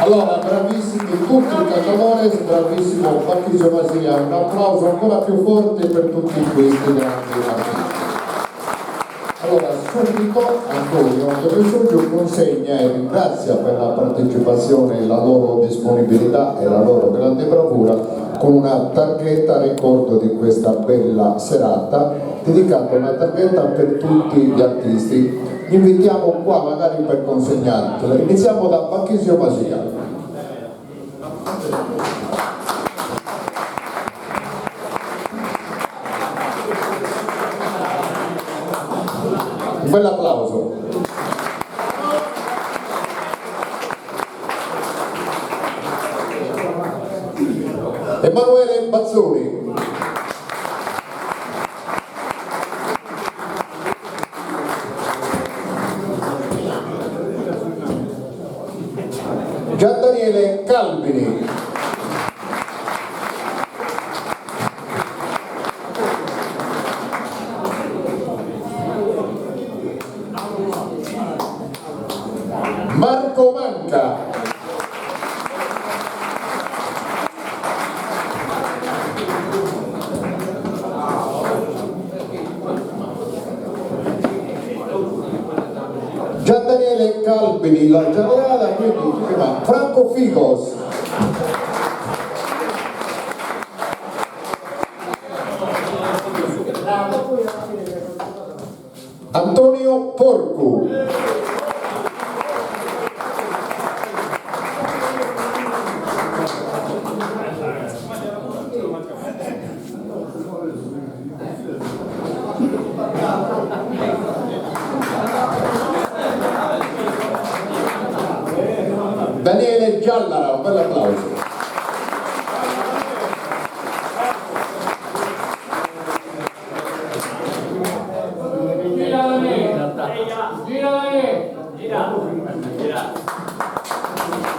Speaker 2: Allora, bravissimi tutti i cacciatori, bravissimo Patrizio Masia, un applauso ancora più forte per tutti questi grandi artisti. Allora, subito Antonio De Vesuvio consegna e ringrazia per la partecipazione, la loro disponibilità e la loro grande bravura con una targhetta a ricordo di questa bella serata, dedicata una targhetta per tutti gli artisti. Li invitiamo qua magari per consegnartela. Iniziamo da Patrizio Masia. Un bel applauso. Emanuele Bazzoni. Gian Daniele Calvini. Marco Manca. Gian Daniele Calvini, la generale, quindi si chiama Franco Figos. Antonio Porcu. Daniele Giallara, un bel applauso.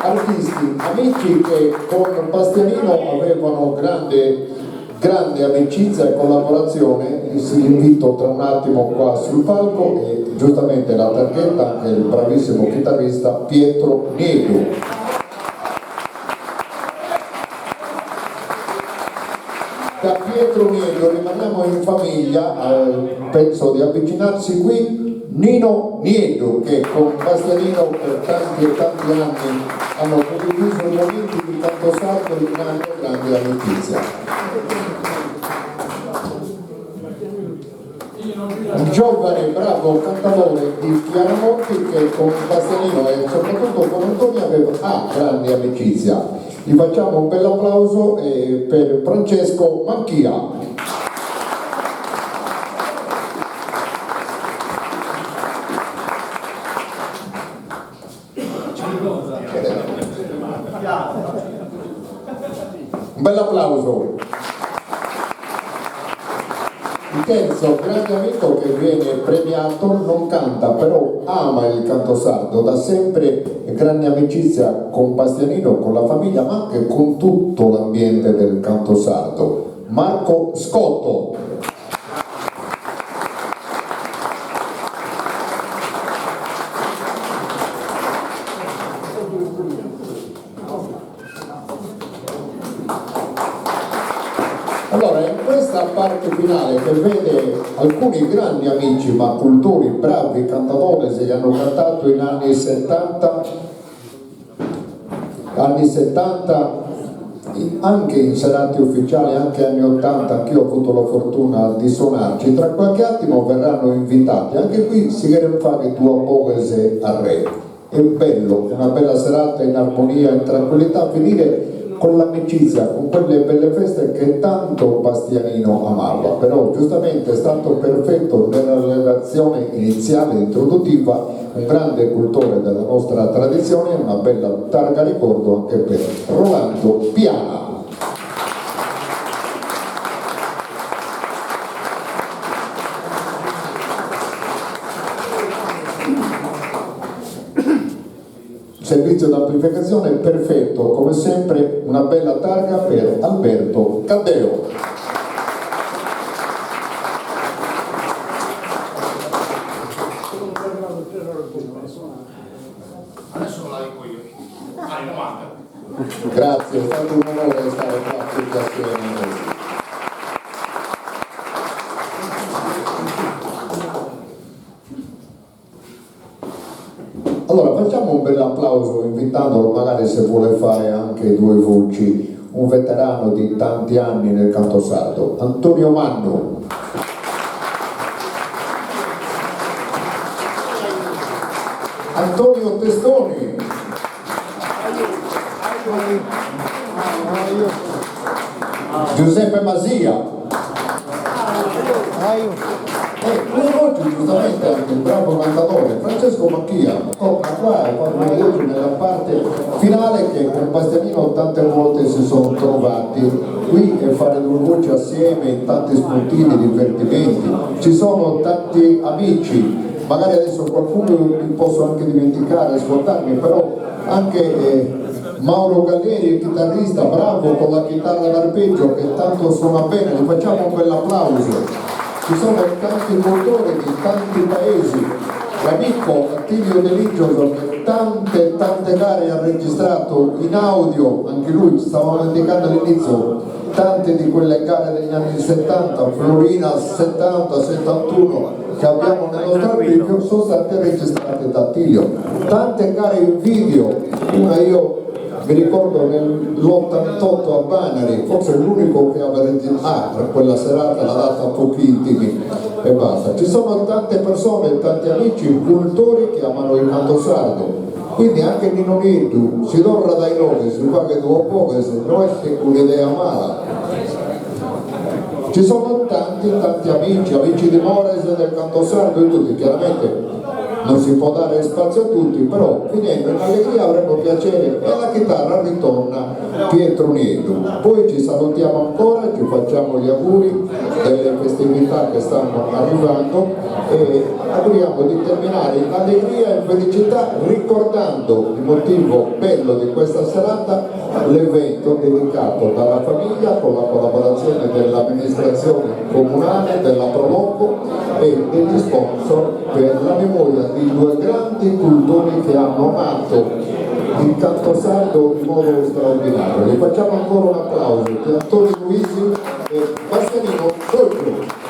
Speaker 2: Artisti, amici che con Bastianino avevano grande amicizia e collaborazione. Si invito tra un attimo qua sul palco e giustamente la targhetta anche il bravissimo chitarrista Pietro Niedu. Da Pietro Niedu rimaniamo in famiglia, penso di avvicinarsi qui Nino Niedu, che con Bastianino per tanti e tanti anni hanno condiviso i momenti di canto sardo di grande amicizia. Un giovane bravo cantautore di Chiaramonti che con Bastianino e soprattutto con Antonio aveva grande amicizia. Gli facciamo un bel applauso per Francesco Manchia. Un bel applauso. Il terzo grande amico che viene premiato non canta, però ama il canto sardo, da sempre grande amicizia con Bastianino, con la famiglia, ma anche con tutto l'ambiente del canto sardo. Marco Scotto. Allora, in questa parte finale che vede alcuni grandi amici ma cultori, bravi cantatori che hanno cantato in anni 70, anche in serate ufficiali, anche anni 80, anch'io ho avuto la fortuna di suonarci. Tra qualche attimo verranno invitati, anche qui si viene a fare tua poese a re. È bello, una bella serata in armonia, in tranquillità, finire con l'amicizia, con quelle belle feste che tanto Bastianino amava. Però giustamente è stato perfetto nella relazione iniziale introduttiva, un grande cultore della nostra tradizione, una bella targa ricordo anche per Rolando Piana. Servizio d'amplificazione perfetto, come sempre una bella targa per Alberto Caddeo.
Speaker 8: Adesso la dico io. Ai 90.
Speaker 2: Grazie, è stato un onore stare qua tutti assieme. Allora facciamo un bel applauso invitandolo magari se vuole fare anche due voci, un veterano di tanti anni nel canto sardo, Antonio Manno. Antonio Testoni. Giuseppe Masia. Oggi giustamente anche un bravo cantatore, Francesco Manchia, ma qua è quando oggi nella parte finale che con Bastianino tante volte si sono trovati qui e fare due voci assieme in tanti spuntini, divertimenti, ci sono tanti amici, magari adesso qualcuno mi posso anche dimenticare, scordarmi, però anche Mauro Galleri, il chitarrista, bravo con la chitarra d'arpeggio che tanto suona bene, gli facciamo un bel applauso. Ci sono tanti cultori di tanti paesi, l'amico Attilio Deligioso che tante gare ha registrato in audio, anche lui stavamo indicando all'inizio, tante di quelle gare degli anni 70, Florina 70, 71 che abbiamo nel nostro archivio sono state registrate da Attilio, tante gare in video, una io mi ricordo nell'88 a Banari, forse l'unico che aveva registrato per quella serata l'ha data a pochi intimi e basta. Ci sono tante persone, tanti amici, cultori che amano il canto sardo, quindi anche Nino Niedu, si dorra dai nomi, si fa che dopo che se non è un'idea mala. Ci sono tanti amici di Mores del canto sardo e tutti, chiaramente non si può dare spazio a tutti, però finendo in allegria avremo piacere e la chitarra ritorna Pietro Nieto. Poi ci salutiamo ancora, ci facciamo gli auguri delle festività che stanno arrivando e auguriamo di terminare in allegria e felicità ricordando il motivo bello di questa serata, l'evento dedicato dalla famiglia con la collaborazione dell'amministrazione comunale, della Proloco e degli sponsor per la memoria di due grandi cultori che hanno amato il canto sardo in modo straordinario. Gli facciamo ancora un applauso di Antonio Luisi e Bastianino Dolce.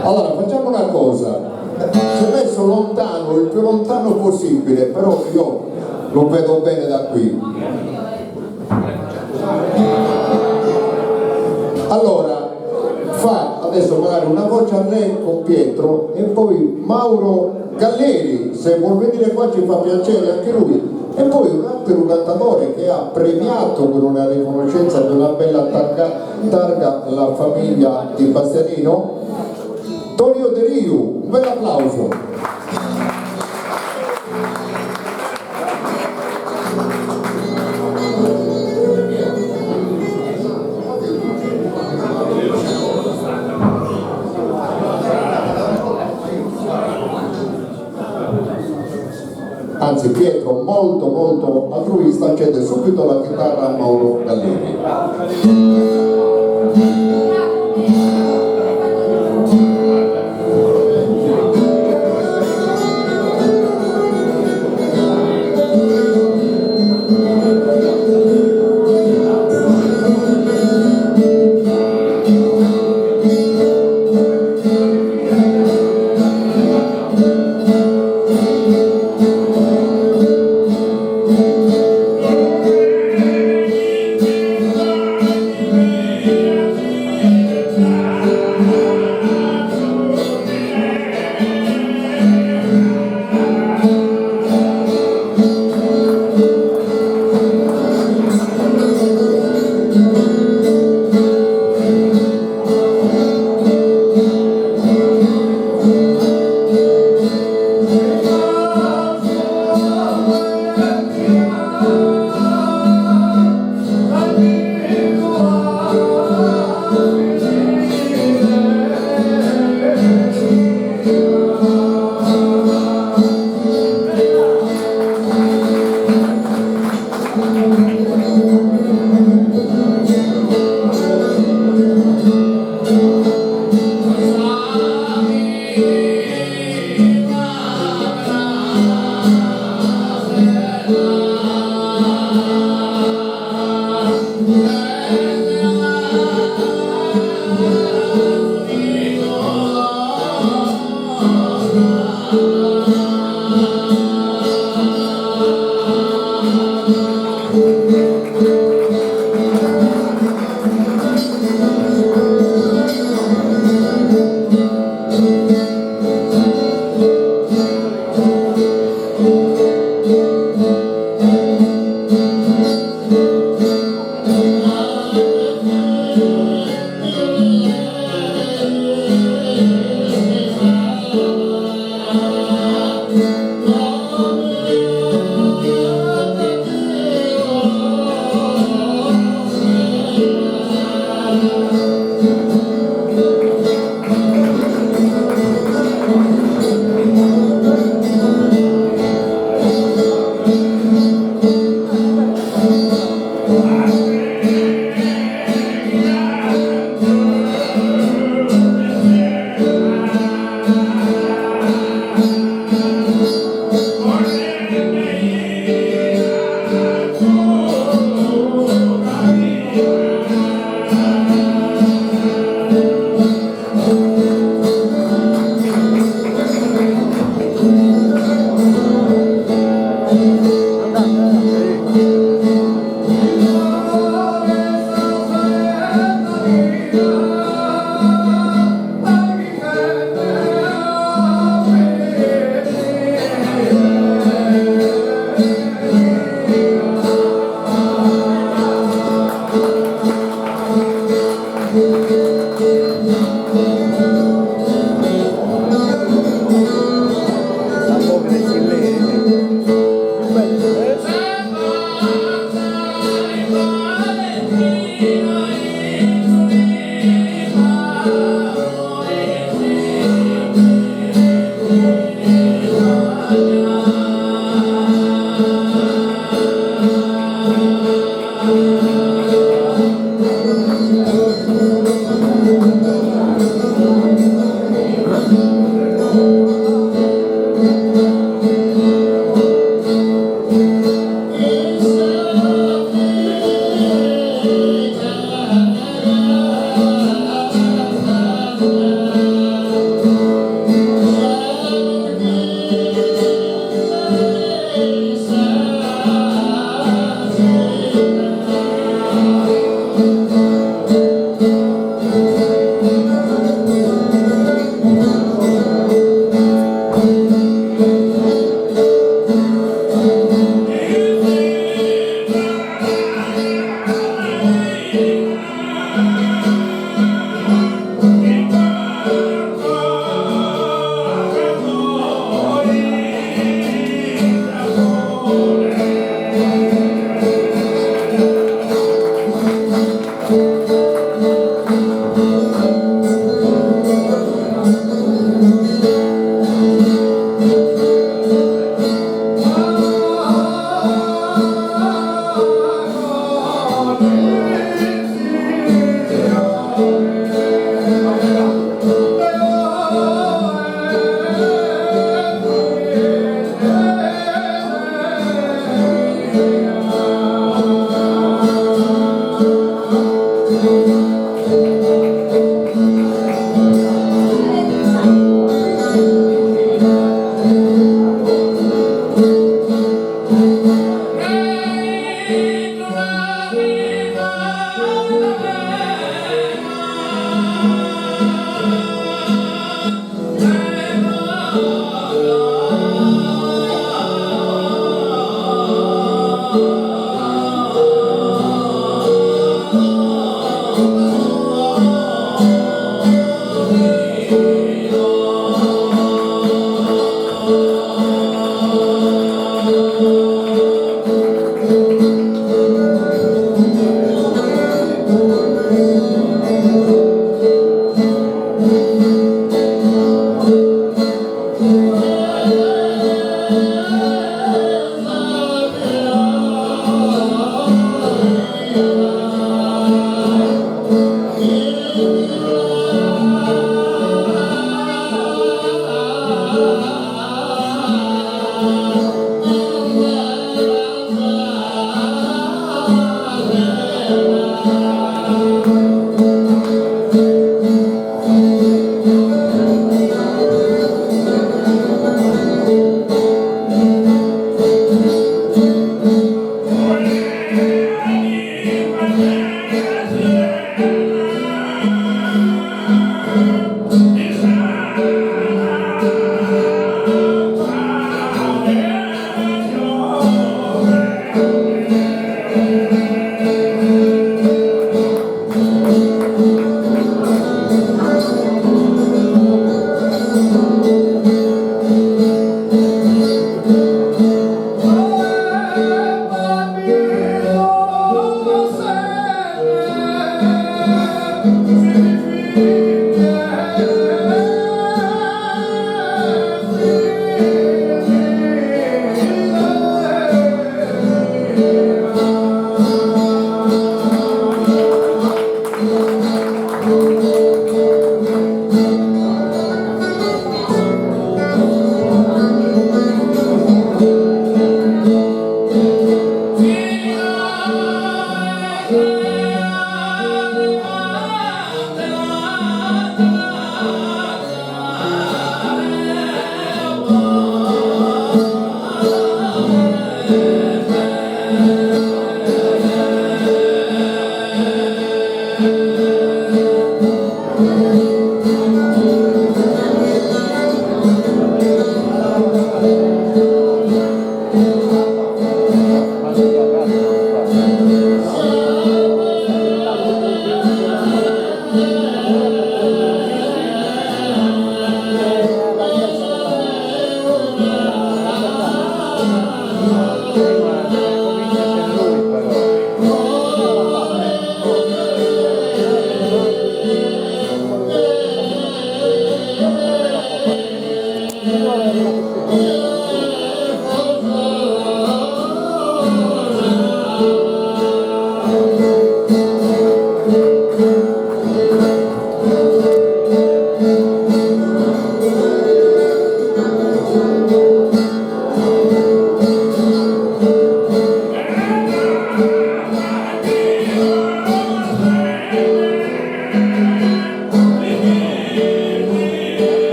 Speaker 2: Allora facciamo una cosa, ci ho messo lontano, il più lontano possibile, però io lo vedo bene da qui. Allora fa adesso magari una voce a lei con Pietro e poi Mauro Galleri, se vuol venire qua ci fa piacere anche lui, e poi un altro cantatore che ha premiato con una riconoscenza di una bella targa la famiglia di Bastianino, Tonio De Riu, un bel applauso. Anzi Pietro molto altruista cede subito la chitarra a Mauro Galleri.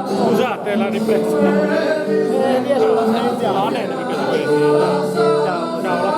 Speaker 4: Scusate la ripresa. No, non è una ripresa questa. Ciao, ciao,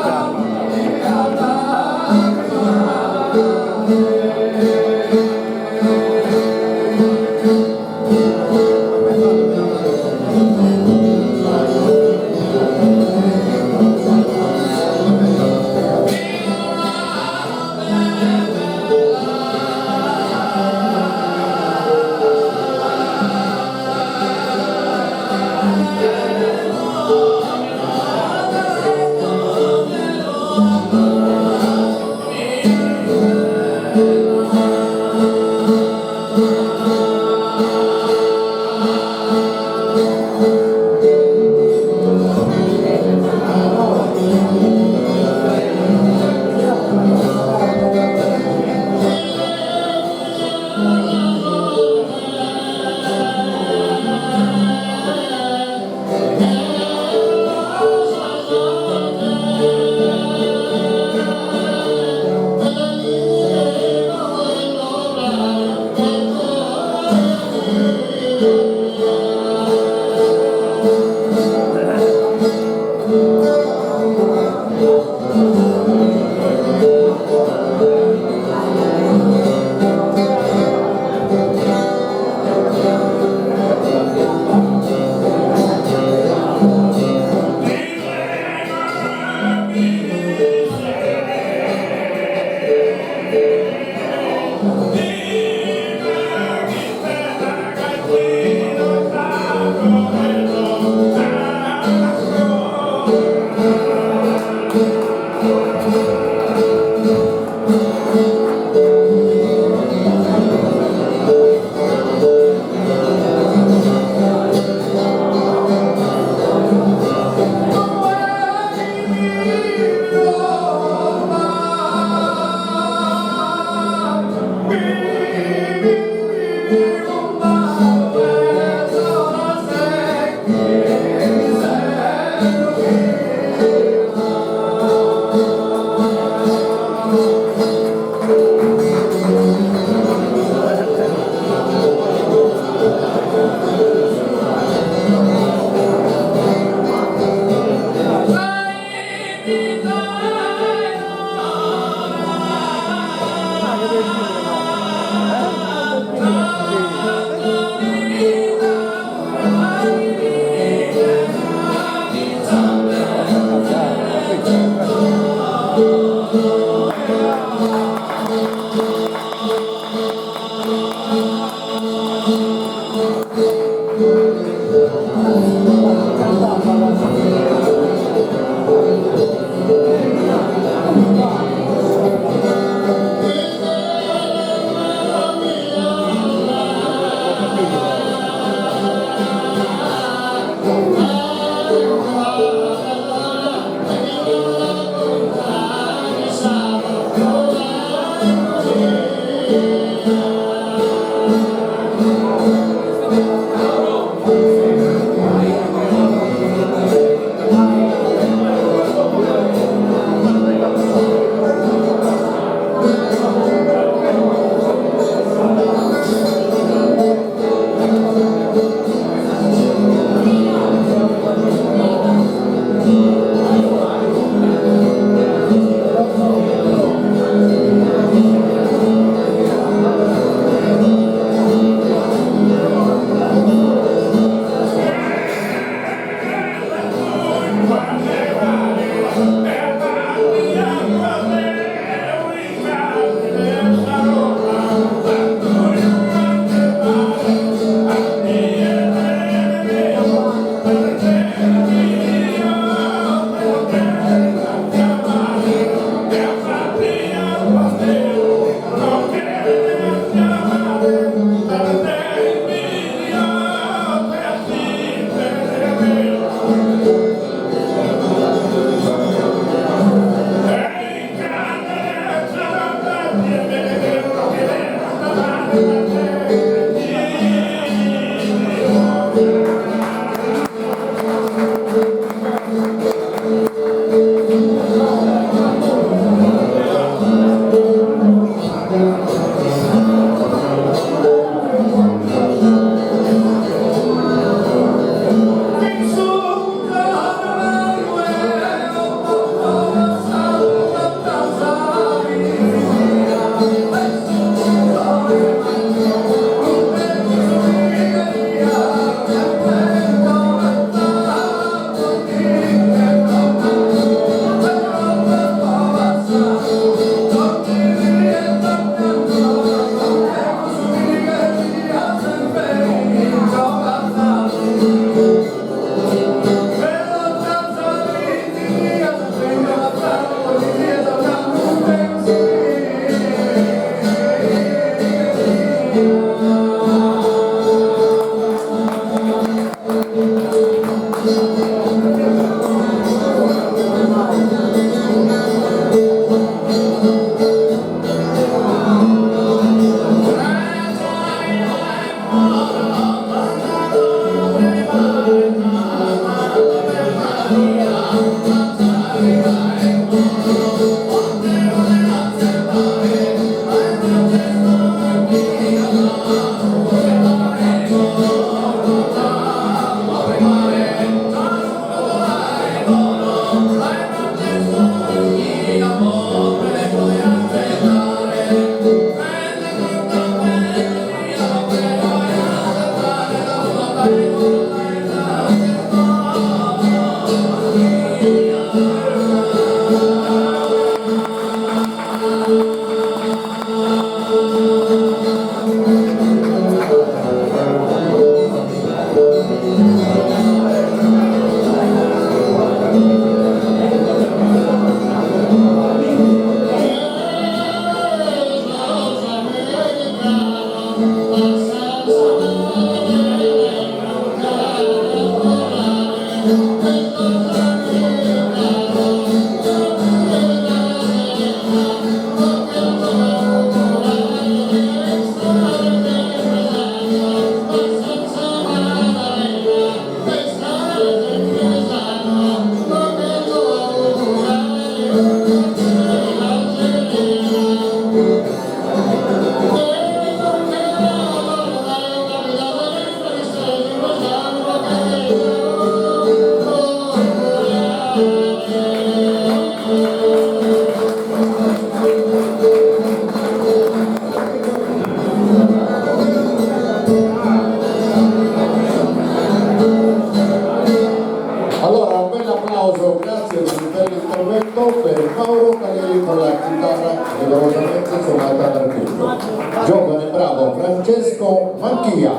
Speaker 2: Allora, un bel applauso, grazie per il bel intervento per Mauro Caleri con la chitarra rigorosamente suonata dal pubblico. Giovane bravo Francesco Manchia.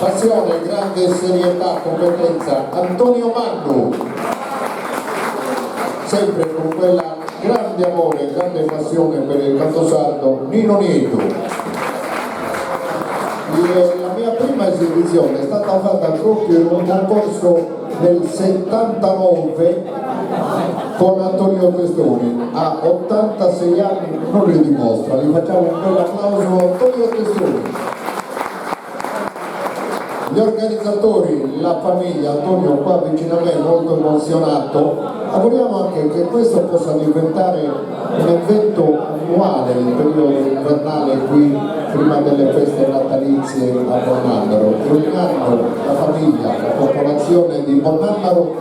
Speaker 2: passione, grande serietà, competenza, Antonio Mannu, sempre con quella grande amore, grande passione per il canto sardo, Nino Nieto. La mia prima esibizione è stata fatta proprio in un concorso nel 79 con Antonio Testoni, a 86 anni non li dimostra, gli facciamo un bel applauso a Antonio Testoni. Gli organizzatori, la famiglia, Antonio qua vicino a me molto emozionato, auguriamo anche che questo possa diventare un evento annuale nel periodo invernale qui prima delle feste natalizie a Bonnandaro. Ogni anno la famiglia, la popolazione di Bonnandaro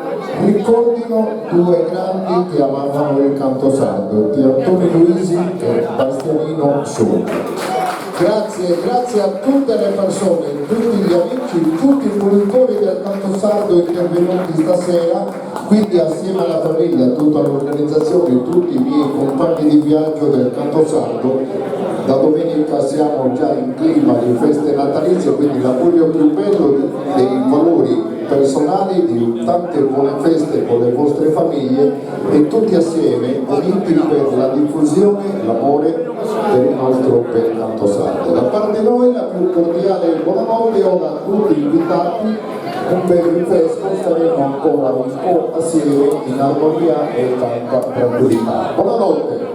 Speaker 2: ricordino due grandi che amavano il canto sardo, di Antonio Luisi e Bastianino Sciolti. Grazie a tutte le persone, tutti gli amici, tutti i produttori del canto sardo intervenuti stasera, quindi assieme alla famiglia, a tutta l'organizzazione, tutti i miei compagni di viaggio del canto sardo. Da domenica siamo già in clima di feste natalizie, quindi l'augurio più bello dei valori personali, di tante buone feste con le vostre famiglie e tutti assieme uniti per la diffusione e l'amore per il nostro bel canto sardo. Da parte noi la più cordiale buonanotte, ora a tutti gli invitati un bel rinfresco, staremo ancora un po' assieme in armonia e tanta tranquillità. Buonanotte!